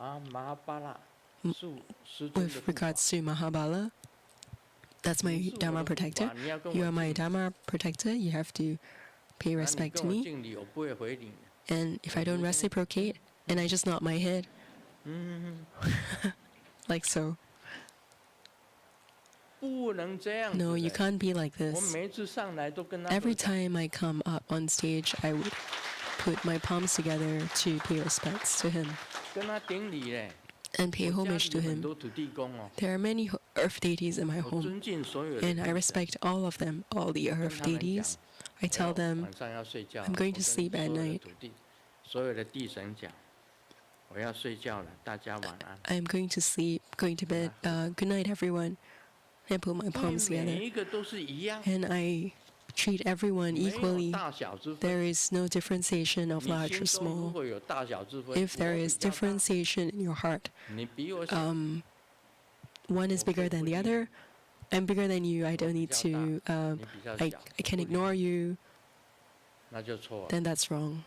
啊，马哈巴拉，师尊的 With 护法 regards to Mahabala, that's my 你是我的 Dharma 护法 protector. 你要跟 You 我 are my 敬礼 Dharma protector. You have to pay 那你 respect 跟 to 我 me. 敬礼，我不会回礼。 And if I don't reciprocate and I just nod my head 嗯， like so, 不能这样子 no, you 的。 can't be like 我 this. 每一次上来都跟他 Every 合掌 time I come up on stage, I would put my palms together to pay respects to him 跟他顶礼嘞。 and pay 我家 homage 里 to 有很 him. 多土地公哦， There are many earth deities in my 我 home, 尊敬所有的 and I 弟子 respect all of them, all the 跟 earth 他们讲 deities. I 我 tell 要 them 晚上要睡觉， I'm going to 我跟 sleep at 所有的 night. 土地，所有的地神讲，我要睡觉了，大家晚安。 I'm going to sleep, going to bed. Good night, everyone. I put my 因 palms 为 together, 每一个都是一样， and I treat everyone 没有 equally. 大小之分。 There is no differentiation of 你 large 心 or 中如 small. 果有大小之分， If 我 there 比 is 较大， differentiation in your heart, 你比我小， one is bigger than the other. I'm bigger than you. I don't need to. 你比较 I 小， I can ignore you. 那就错了， Then that's wrong.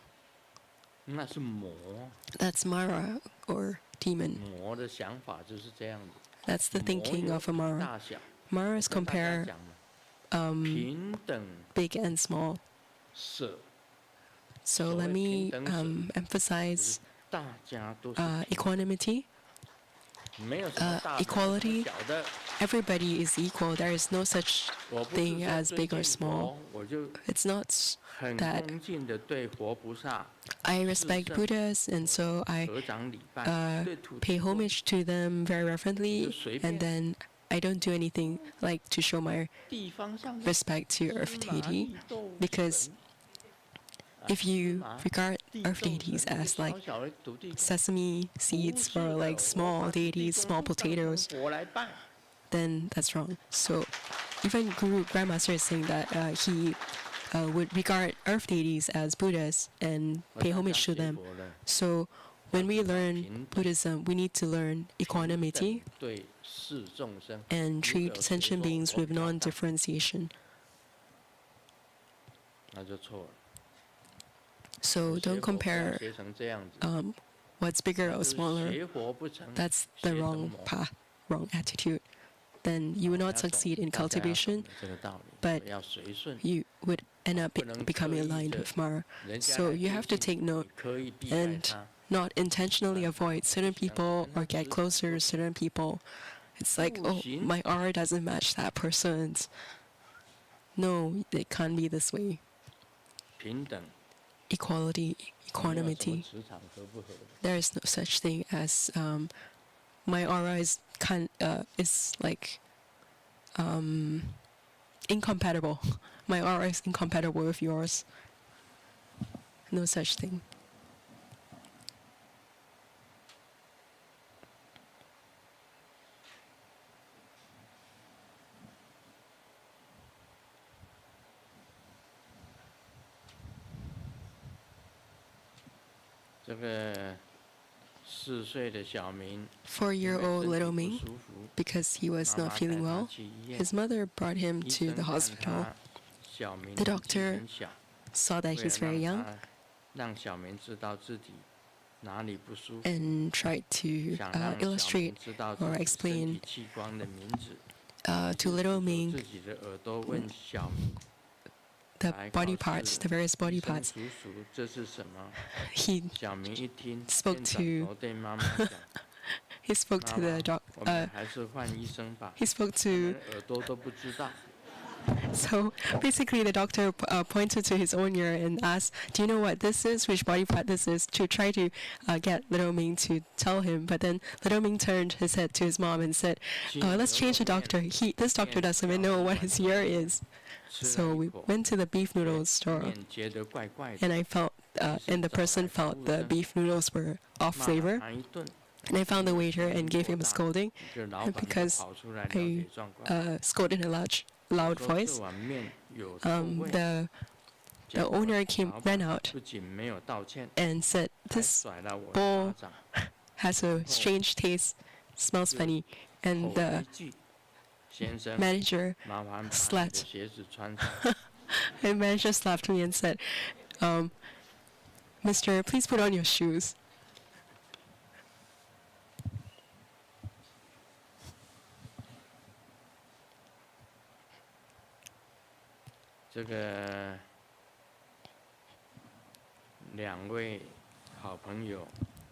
那是魔。 That's Mara or demon. 魔的想法就是这样子。 That's the 魔 thinking 有 of a Mara. 大小， Maras 我跟大家 compare 讲了平等 big and small. 舍， So 所谓 let me 平等舍， emphasize 大家都是 equanimity. 没有什么大的 equality 小的。 Everybody is equal. There is no such 我不是 thing 说 as 尊 big or 敬 small. 佛，我就 It's not 很 that 恭敬的对活菩萨 I respect Buddhas, and so I 合掌礼拜，对土 pay 地公 homage to them very reverently, and then I don't do anything like to show my 地方上的 respect to earth 芝麻 deity, 绿豆 because 神 if you 芝麻 regard 地 earth 种 deities 神一个 as like 小小的土地公 sesame 不 seeds 是 or 的 like 我把 small 土地 deities, 公 small 当成 potatoes, 佛来拜。 then that's wrong. So even Guru Grandmaster is saying that he would regard earth deities as Buddhas and 我 pay 大家 homage to 学 them. 佛了 So when we 要知道 learn 平等 Buddhism, we need to learn 平 equanimity 等对视众生， and 如 treat 果有谁 sentient 说 beings 我 with 比较大 non-differentiation. 那就错了。 So 学 don't 佛不要 compare 学成这样子， what's bigger 就 or 是 smaller. 学佛不成， That's 学 the 成 wrong 魔。 path, wrong attitude. Then you will 要 not 懂 succeed in 大家要懂 cultivation. 得这个道理， but 要随顺。 You would end up 不能 becoming 刻意 aligned 地 with Mara. 人家 So 来 you 接 have to 近 take 你 note 可以避开 and 他。 not intentionally avoid certain people or get closer to certain people. It's like, oh, my aura doesn't match that person's. No, it can't be this way. 平等， Equality, 没有什么 equanimity. 磁场合不合的。 There is no such thing as my aura is like incompatible. My aura is incompatible with yours. No such thing. 这个4岁的小明 4-year-old 因为 little 身体 Ming, 不舒服， because he was 妈 not 妈带 feeling 他 well, 去医院， his mother brought him 医 to 生 the 看 hospital. 他小明 The 年纪 doctor 很小， saw that 为了 he's very 让 young 他让小明知道自己哪里不舒服， and tried to 想让小明 illustrate 知道自 or 己身 explain 体器官的名字， to little 用 Ming 自己的耳朵问小明 the 来 body 告 parts, 诉 the various body 医生 parts. 叔叔这是什么？ He 小明一听， spoke 便转 to 头对妈妈讲 he spoke 妈 to the 妈， doc. 我们还是换医生吧， He spoke 我 to 们耳朵都不知道。 So basically, the doctor pointed to his own ear and asked, "Do you know what this is? Which body part this is?" To try to get little Ming to tell him. But then little Ming turned his head to his mom and said, "Let's change the doctor. This doctor doesn't even know what his ear is." 吃了 So 一 we 口， went to the beef noodle store, 面觉得怪怪的， and I felt, and the person felt the beef noodles were off 骂了 flavor. 他一顿， And I found the waiter and gave him a scolding 这老板就 because 跑出来了 I 解状况， scolded in a loud 说 voice. 这碗面有臭味， The 结果 owner came 老板 ran out 不仅没有道歉， and said, 还 "This 甩了我 bowl 一巴掌， has a strange taste, smells funny." 吼 And 了 the 一句：“先生， manager 麻烦把你的 slapped 鞋子穿上。 the manager slapped me and said, "Mister, please put on your shoes." 这个2位好朋友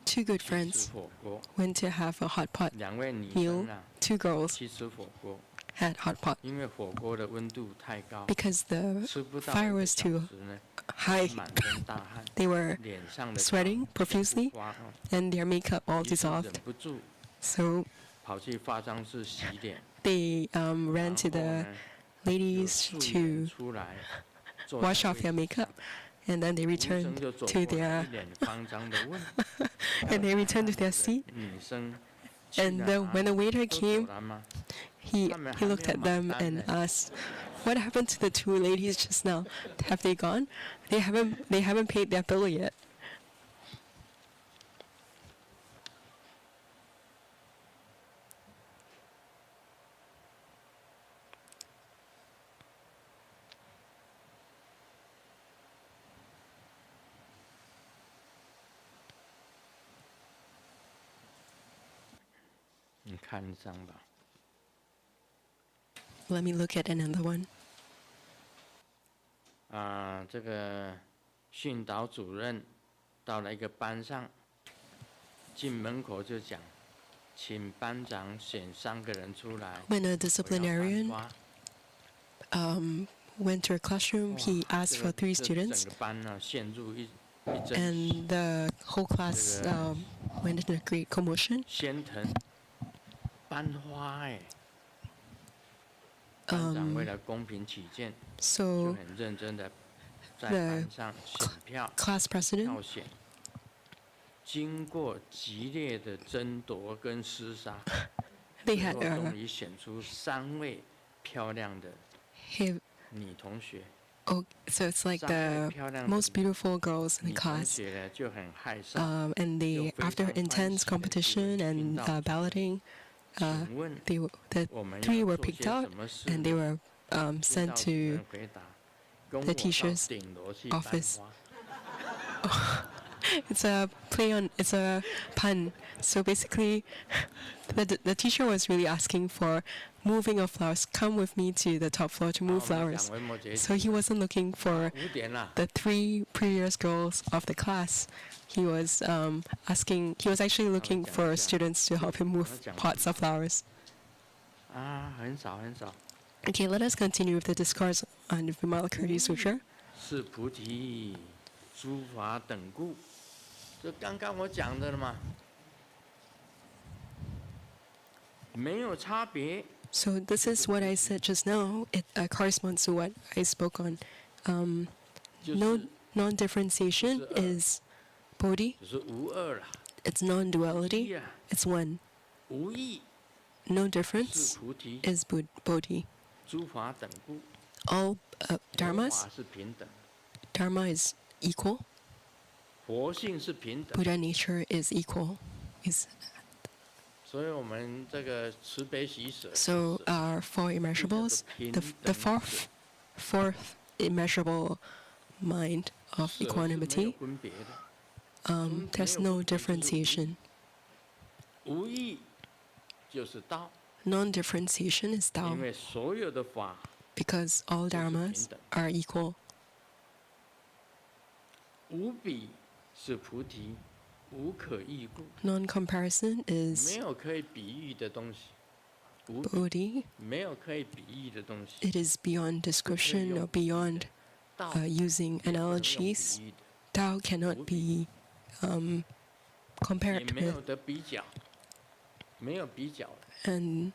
Two good 去吃 friends 火锅， went to have a hot pot 2位女 meal. 生啊 Two girls 去吃火锅， had hot pot 因为火锅的温度太高， because the 吃不到 fire 1个 was 小 too 时呢， high. 满身大汗， They were 脸上的 sweating 妆全部 profusely 花了， and their makeup all 于是忍 dissolved. 不住 So 跑去化妆室洗脸， they 然 ran 后 to the 呢，有 ladies 素颜 to 出来，坐在 wash off 位 their 置 makeup, 上 and then they 无声 returned 就走 to 过来， their 一脸慌张的问 and they returned to their seat. 女生去 And 哪 when the waiter 都走 came, 了吗？ he looked at them and asked, "What happened to the two ladies just now? Have they gone? They haven't paid their bill yet." 你看一张吧。 Let me look at another one. 这个训导主任到了一个班上，进门口就讲，请班长选3个人出来。 When a 我要班 disciplinarian 花 went to a classroom, he 哇 asked 这 for 个 3 这 students, 整个班呢陷入一阵 and the whole class went into a great commotion. 喧腾。班花哎，班长为了公平起见，就 So 很认真的在 the 班上选票。 class 票 president 选，经过激烈的争夺跟厮杀， they 最 had 后终于选出3位漂亮的 have 女同学。 so it's like 3位 the 漂亮的 most beautiful girls in 女 the 同 class. 学呢就很害臊， And they, after intense competition and balloting, 请问 the 我们 3要 were 做些 picked 什 out 么事 and 呢？ they were 训 sent 导主任 to 回答，跟我 the 到 teacher's 顶楼去搬 office 花。 It's a it's a pun. So basically, the teacher was really asking for moving of flowers. Come with me to the top floor to 好 move 我们 flowers. 讲文末节 So he wasn't looking for 5点啦， the 3 previous girls of the class. He was he was actually looking for students to help him move pots of flowers. 很少很少。 Okay, let us continue with the discourse on the Vimalakirti Sutra. 是菩提，诸法等故。这刚刚我讲的了嘛，没有差别。 So this is what I said just now. It corresponds to what I spoke on. 就 No 是 non-differentiation is bodhi. 就是无二啦， It's 一 non-duality. 啊， It's one. 无异 No 是 difference 菩提， is bodhi. 诸法等故。 All 佛 dharmas, 法是平等， dharma is equal. 佛性是平等， Buddha nature is equal. is. 所以我们这个慈悲喜舍， So our four immeasurables, the fourth immeasurable mind of 舍是没有 equanimity, 分别的， there's no differentiation. 无异就是道， Non-differentiation is 因 Tao, 为所有的法 because all 都是平 dharmas 等。 are equal. 无比是菩提，无可异故， Non-comparison 没 is 有可以比喻的东西，无比 Bodhi. 没有可以比喻的东西。 It is beyond description or beyond 道 using 也不能用 analogies. 比喻的， Tao cannot be 也 compared 没有 with, 得比较，没有比较的。 and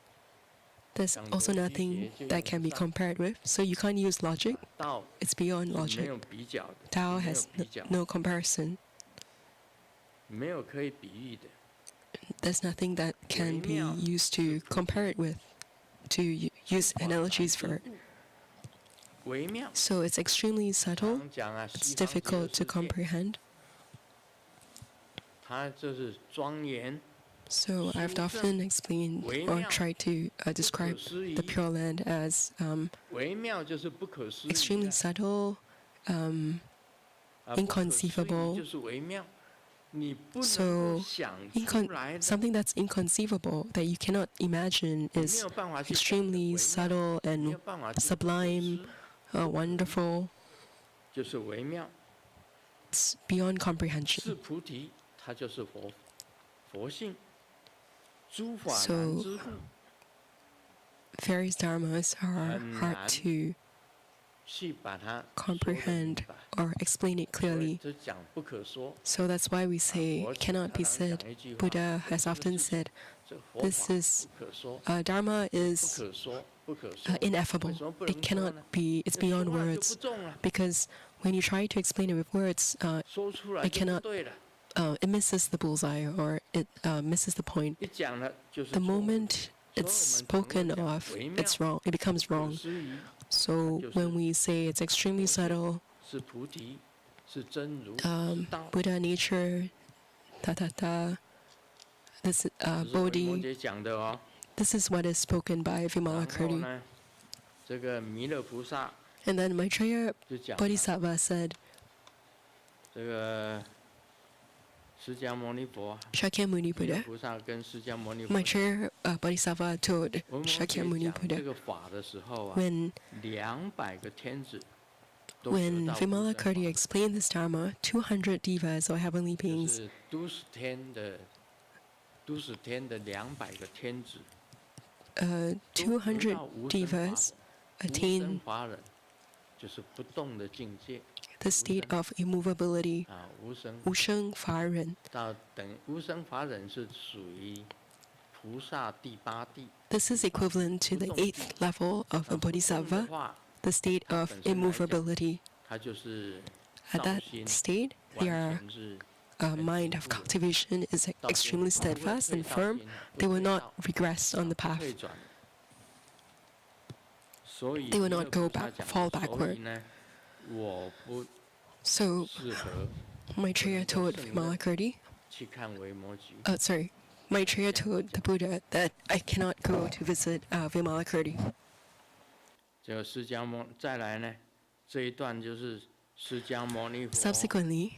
there's also nothing that can be compared with. So you can't use logic. 道 It's beyond 是没 logic. 有比较的， Tao 没有 has 比较， no comparison. 没有可以比喻的。 There's nothing that can be used to compare it with, to use analogies for it. 微妙， So it's extremely subtle. 常讲啊， It's 西方极乐 difficult 世 to 界 comprehend. 它就是庄严， So I've often explained or tried to describe the Pure Land as 微妙就是不可思议 extremely 的， subtle, 啊不可思议 inconceivable. 就是微妙，你不能 So 够想出来的， something that's inconceivable that you cannot imagine 你没 is 有办法去 extremely 微妙 subtle 没 and 有办法去 sublime, 不可思 wonderful. 就是微妙， It's beyond 是 comprehension. 菩提，它就是佛性，诸法 So 难知故， various dharmas are 很 hard 难 to 去把它 comprehend 说得明白 or explain it 所以 clearly. 就讲不可说。 So that's why we say 佛 it cannot be 常常 said. 讲一句话 Buddha has 这个 often 事 said 这个佛 this 法 is 不可说， Dharma 不 is 可说，不可说。 ineffable. 为什么不 It 能说 cannot 呢？ be, it's 这说 beyond 话就 words. 不中了， Because when you try to explain it with words, 说出来 I 就不 cannot 对了。 it misses the bullseye or it misses the point. 一讲了就是错 The 误 moment it's spoken of, it's wrong. It becomes 不可 wrong. 思议 So when we say it's extremely subtle, 是菩提，是真如，是道。 Buddha nature, this 这是维摩 Bodhi, 诘讲的哦。 this is what is spoken by 然后 Vimalakirti. 呢，这个弥勒菩萨 And then Maitreya 就讲了 Bodhisattva said, 这个释迦牟尼佛， Shakyamuni 弥勒 Buddha. 菩萨跟释迦牟尼佛 Maitreya Bodhisattva told 维摩诘 Shakyamuni 讲这 Buddha 个法的时候啊， when 200个天子都得 when 到 Vimalakirti explained this Dharma, 200 devas or heavenly 就 beings, 是都十天的200个天子，都得200到无生法 devas 忍，无 attain 生法忍就是不动的境界 the state of immovability, 啊，无生 无生法忍. 到无生法忍是属于菩萨第8地。 This is equivalent to the 8th level of a 那不动的 bodhisattva, 话， the state of immovability. 它就是造 At that 心 state, 完 their 全是 mind of cultivation is 到心 extremely 不会 steadfast 退 and 到 firm. 心不 They will 退 not 到 regress on the 不 path. 退转。所以 They will 弥勒 not go 菩萨 back, 讲 fall 所以 backward. 呢，我不 So 适合 Maitreya told Vimalakirti, 去看维摩诘。 sorry, Maitreya told the Buddha that I cannot go to visit Vimalakirti. 这个释迦牟再来呢，这一段就是释迦牟尼佛 Subsequently,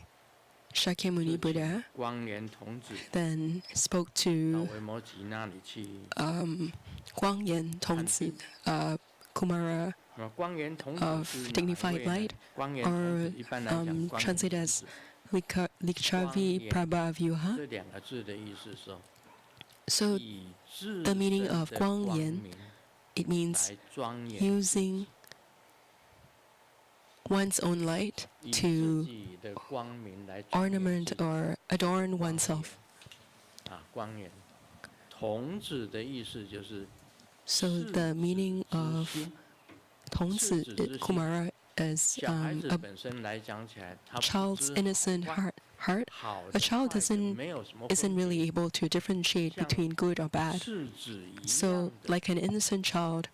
Shakyamuni Buddha 光年童子 then spoke 到 to 维摩诘那里去。 Guangyan Tongzi, Kumara 光年童子 of 是哪一 dignified 位呢 light, 光年童 or 子一般来讲，光年 translated 童 as 子 Lichavi Prabhavyuha. 这2个字的意思是 So 以自 the meaning 身 of 的光光颜明 it means 来庄严 using one's own light 以自 to 己的光明来庄严 ornament 自己 or adorn oneself. 啊，光严。童子的意思就是 So 赤 the 子 meaning 之 of 心 Tongzi 赤子之心 Kumara is 小孩子 a 本身来讲起来，他不 child's 知 innocent 坏 heart. 好 A 的 child 坏的 doesn't 没有什么 isn't 分别 really able to differentiate 像 between good or bad. 赤子一 So 样的， like an innocent child,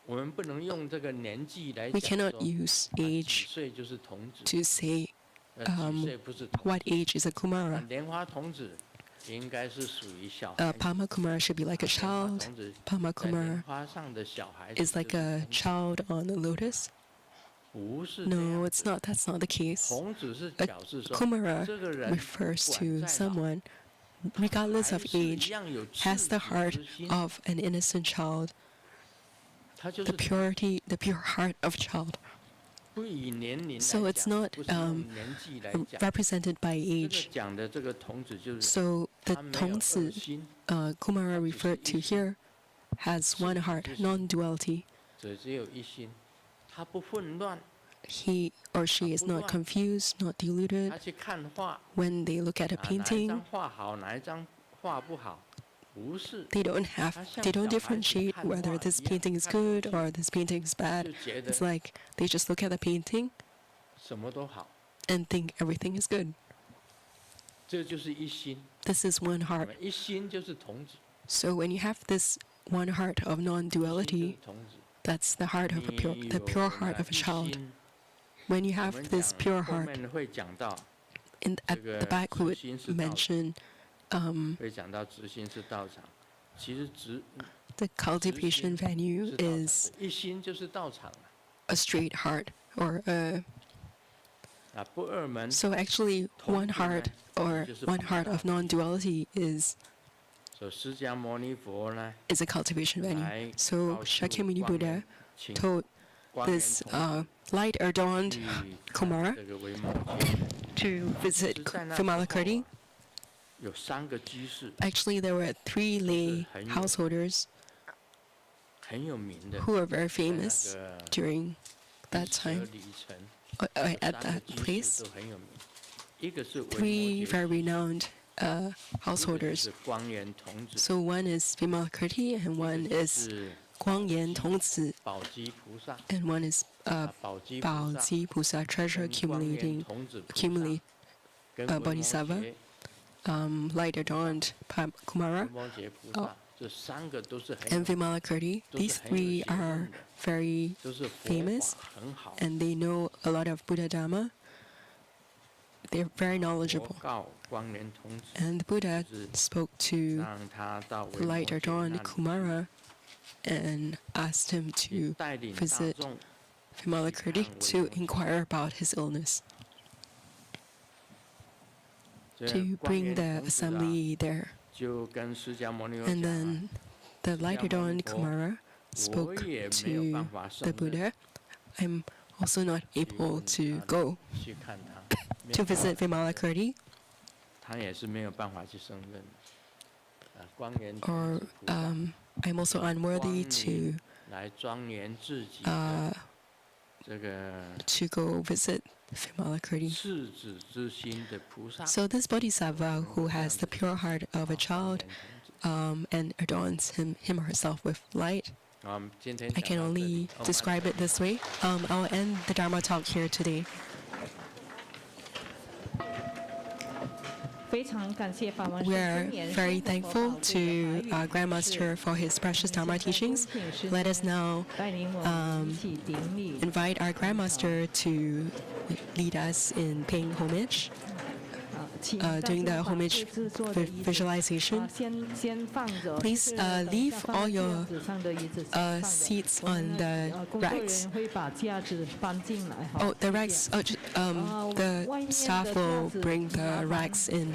我们不能用这个年纪来 we 讲 cannot 说 use 几 age 岁就是童子， to say 几岁不是童子。 what age is a Kumara. 莲花童子应该是属于小 Padma Kumara should be like a child. Padma 在莲 Kumara 花上的小孩子 is like 就是 a 童子 child on the lotus. 不是这 No, 样 it's 子。 not. That's not the case. 童子是 A 表示说 Kumara 这个人 refers 管 to 再老 someone, regardless 还 of 是一 age, 样有 has 赤 the 子 heart 之心， of an innocent child, 他就 the 是 purity, the pure heart of a child. 不以年龄 So 来 it's 讲， not 不是用年纪来讲。 represented by 这个 age. 讲的这个童子就是 So the 他没有恶 Tongzi 心， Kumara referred to here has one heart, non-duality. 只有一心，他不混乱， He or she is not confused, not 他 deluded. 去看画 When they look at a 哪一张 painting, 画好，哪一张画不好，不是， they don't differentiate whether this painting is good or this painting is 就 bad. 觉得 It's like they just look at the painting 什么都好， and think everything is good. 这就是一心。 This is one 我 heart. 们一心就是童子， So when you have this one heart of 一心就是 non-duality, 童子。 that's the heart of a 你 pure, the 有 pure 了 heart of a 一 child. 心 When you 我 have 们 this 讲 pure 后 heart, 面会讲到， at the 这个 back we 直 would 心是道场， mention 会讲到直心是道场。其实直 the cultivation 是 venue 道场 is 的，一心就是道场了。 a straight heart or a 啊，不二门 so actually 童 one 子 heart 呢， or 就是 one 菩 heart 萨 of non-duality is 所以释迦牟尼佛呢， a cultivation 来 venue. 告 So 诉 Shakyamuni 光 Buddha 源，请 told 光源 this 童子 light adorned 去 Kumara 看这个维摩诘。 to 其 visit 实在那时候 Vimalakirti. 啊有3个居士 Actually, there were 3 lay 很有 householders 很有名的， who were very 在那 famous 个 during that 12 time 里城。 at 3 that 个居士 place. 都很有名，一个是维 3摩 very 诘， renowned 一个 householders. 是光源童子， So one is Vimalakirti and 一 one 个 is 是 Guangyan Tongzi 宝积菩萨， and one is 宝积菩萨 Baozi Pusa, treasure 跟光源 accumulating 童子菩萨 accumulate 跟维摩 Bodhisattva 诘 light adorned Kumara 维摩诘菩萨，这3个都是很 and Vimalakirti. 都是 These 很有 3学 are 问的， very 都是佛 famous 法很好， and they know a lot of Buddha Dhamma. They're very 佛 knowledgeable. 告光源童子， And the Buddha 是 spoke to 让他到维 the 摩 light 诘 adorned 那里 Kumara and asked him 去 to 带领大 visit 众 Vimalakirti to inquire about his illness, 这 to 光 bring 源 the 童子啊 assembly there. 就跟释迦牟尼佛 And 讲啊 then the light adorned Kumara 我 spoke 也没有 to 办法 the 胜任 Buddha. I'm also not 去 able 问 to 他 go 去看他，没 to 有办法 visit Vimalakirti, 他也是没有办法去胜任。光源 or 童子菩萨 I'm also unworthy 光 to 明来庄严自己的这个 to go visit Vimalakirti. 赤子之心的菩萨。 So this bodhisattva who has the pure heart of a 光 child 源童子 and adorns him or herself with light. 我们今天 I 讲 can 到这 only 里 describe it this way. I'll end the Dharma talk here today. 非常感谢法王 We are very thankful to Grandmaster for his precious Dharma teachings. Let us now 带领我们一起顶礼。 invite our Grandmaster to lead us in paying homage, 请 doing the 大家把 homage 各自坐的椅子 visualization. 先放着 Please, 是等一 leave 下放 all 在 your, 架子上的椅子上放着 seats 我们 on 的 the 工作人 racks. 员会把架子搬进来。好 Oh, the 谢 racks. 谢 The staff will bring the racks in.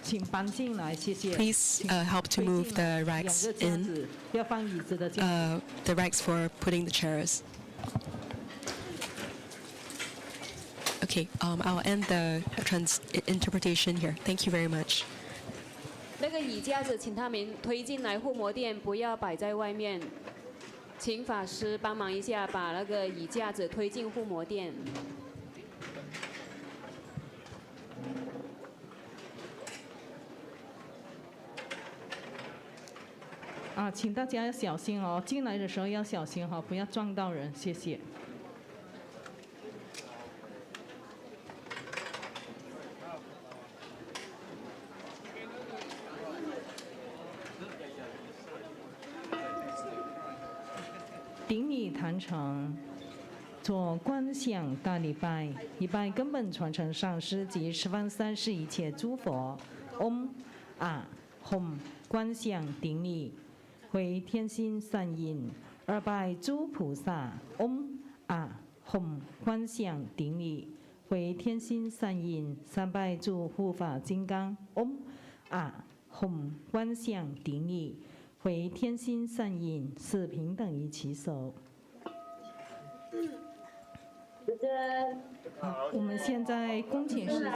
请搬进来，谢谢。 Please 请 help to 推 move 进 the 来 racks 两个架 in. 子要放椅子的架子。 The racks for putting the chairs. Okay, I'll end the interpretation here. Thank you very much. 那个椅架子，请他们推进来护摩殿，不要摆在外面。请法师帮忙一下，把那个椅架子推进护摩殿。请大家要小心哦，进来的时候要小心哈，不要撞到人，谢谢。顶礼坛城，做观想大礼拜，礼拜根本传承上师及十方三世一切诸佛。Om 吽观想顶礼，回天心善印，2拜诸菩萨，吽观想顶礼，回天心善印，3拜诸护法金刚，吽观想顶礼，回天心善印，4平等于起手。好，我们现在恭请师尊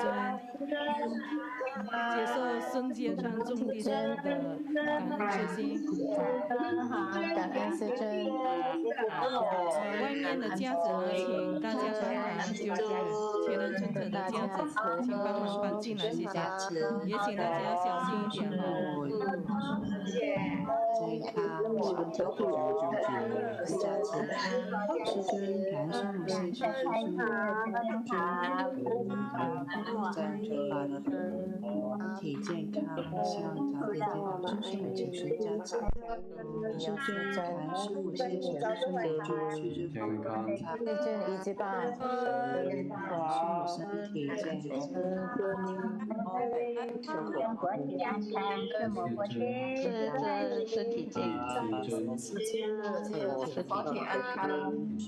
接受孙坚上众弟子的感恩之心。感恩师尊。外面的架子呢，请大家帮忙，就是前人尊者的架子，请帮忙搬进来，谢谢。也请大家小心一点哦。健康，师尊，感恩师母，谢谢师尊。体健康，向长辈健康，师尊请师加持。师尊，感恩师母，谢谢师尊。健康，师尊一直拜。师母身体健康。师尊身体健康。身体安康。师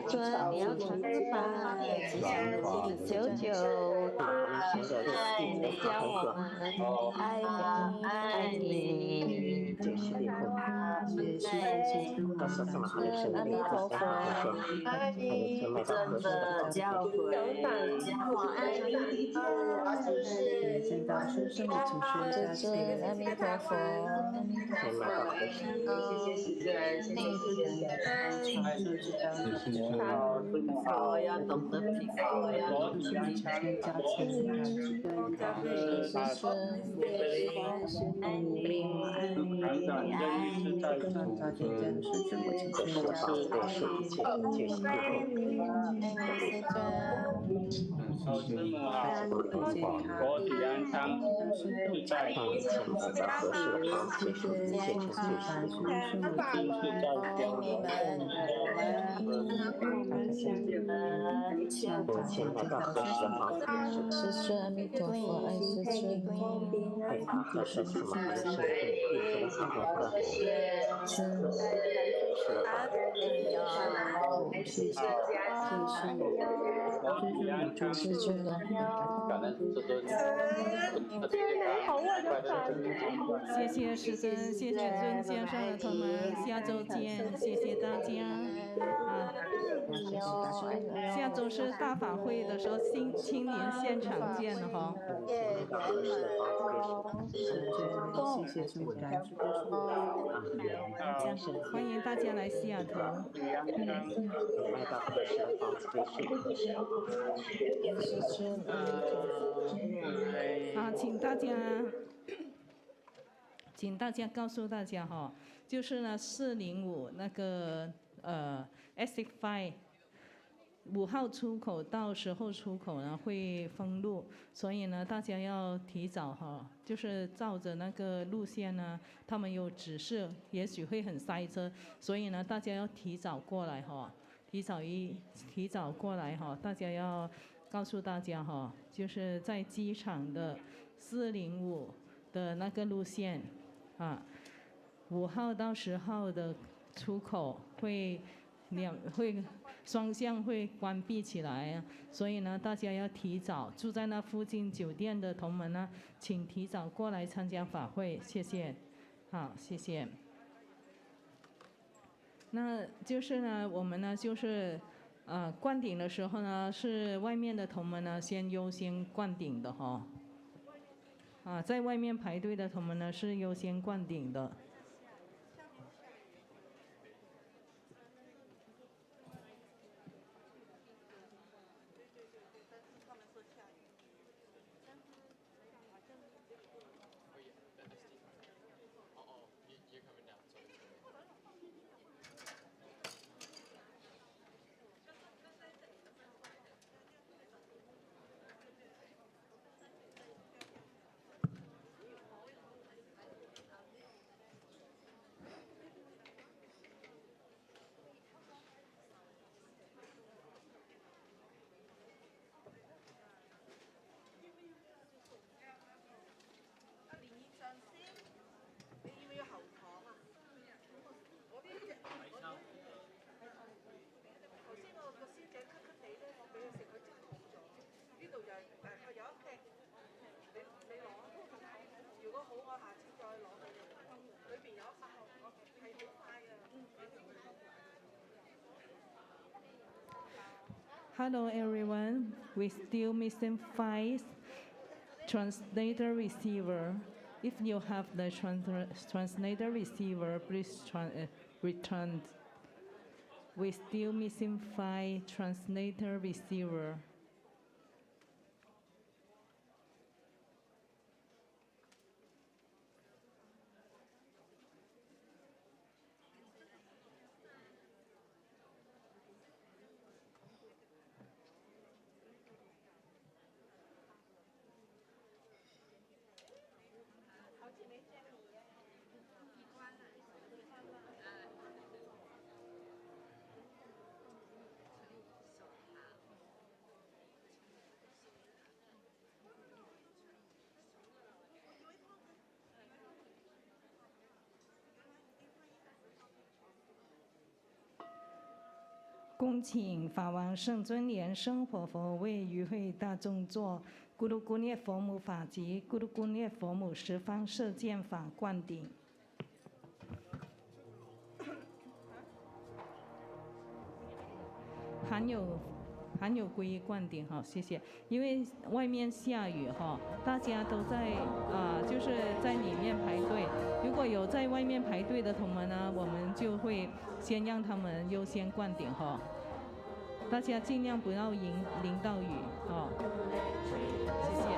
尊你要常发吉祥如意，久久教我们爱你。阿弥陀佛，爱你真的教诲，我爱你。见到师尊，请师加持。阿弥陀佛，阿弥陀佛。我要懂得平安，我要师尊，请师加持。师尊，早点见师尊，我请师加持。国体安康，自在健康，师尊阿弥陀佛，爱师尊。师尊感恩师尊。谢谢师尊，谢谢尊先生的同们，下周见，谢谢大家。下周是大法会的时候，青年现场见了哈。欢迎大家来西雅图。好，请大家告诉大家哈，就是呢405那个Exit 5 5号出口到10号出口呢会封路，所以呢大家要提早哈，就是照着那个路线呢，他们有指示，也许会很塞车，所以呢大家要提早过来哈，提早过来哈，大家要告诉大家哈，就是在机场的405的那个路线5号到10号的出口会双向会关闭起来，所以呢，大家要提早住在那附近酒店的同门呢，请提早过来参加法会，谢谢。好，谢谢。那就是呢，我们呢就是灌顶的时候呢，是外面的同门呢先优先灌顶的哈。在外面排队的同门呢是优先灌顶的。Hello everyone. We still missing 5 translator receiver. If you have the translator receiver, please return. We still missing 5 translator receiver.恭请法王圣尊莲生活佛为与会大众做咕噜咕涅佛母法及咕噜咕涅佛母十方摄见法灌顶。含有皈依灌顶哈，谢谢。因为外面下雨哈，大家都在就是在里面排队。如果有在外面排队的同门呢，我们就会先让他们优先灌顶哈。大家尽量不要淋到雨哦，谢谢。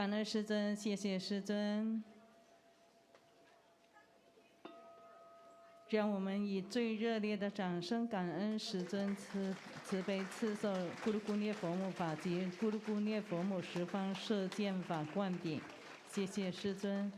感恩师尊，谢谢师尊。让我们以最热烈的掌声感恩师尊慈悲赐受咕噜咕涅佛母法及咕噜咕涅佛母十方摄见法灌顶，谢谢师尊。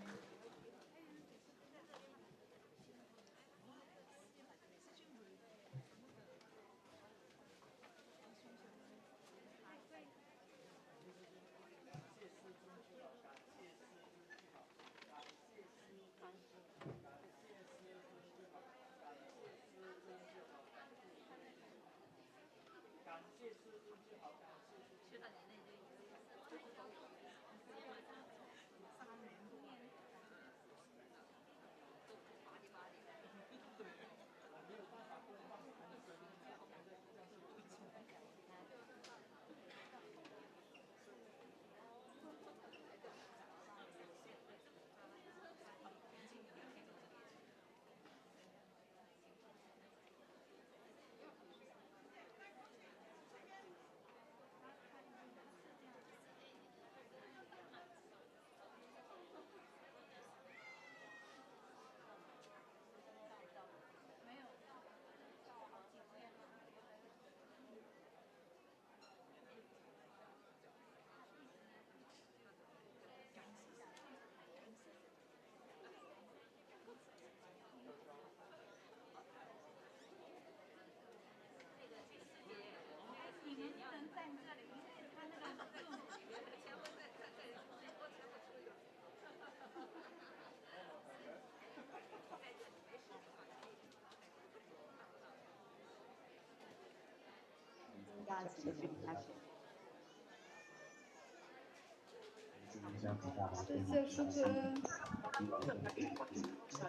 谢谢师尊，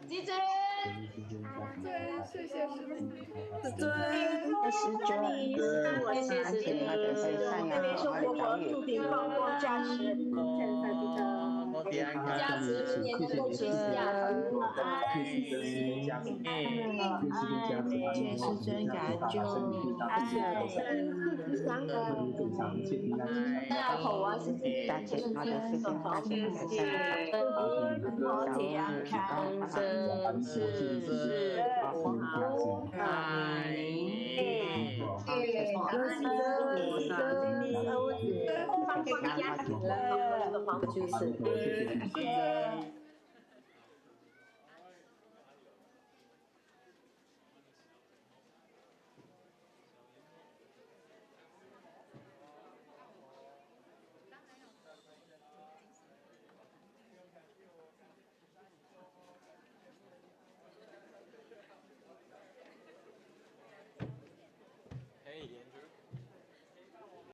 鸡尊，谢谢师尊，师尊，师尊，谢谢师尊，那边是活佛助品放光加持，加持明年能够学习啊，谢谢师尊，感恩救，大口啊，谢谢，大姐，好的，师尊，大姐，谢谢，好健康，事事无好，阿弥陀佛，放光加持了，就是。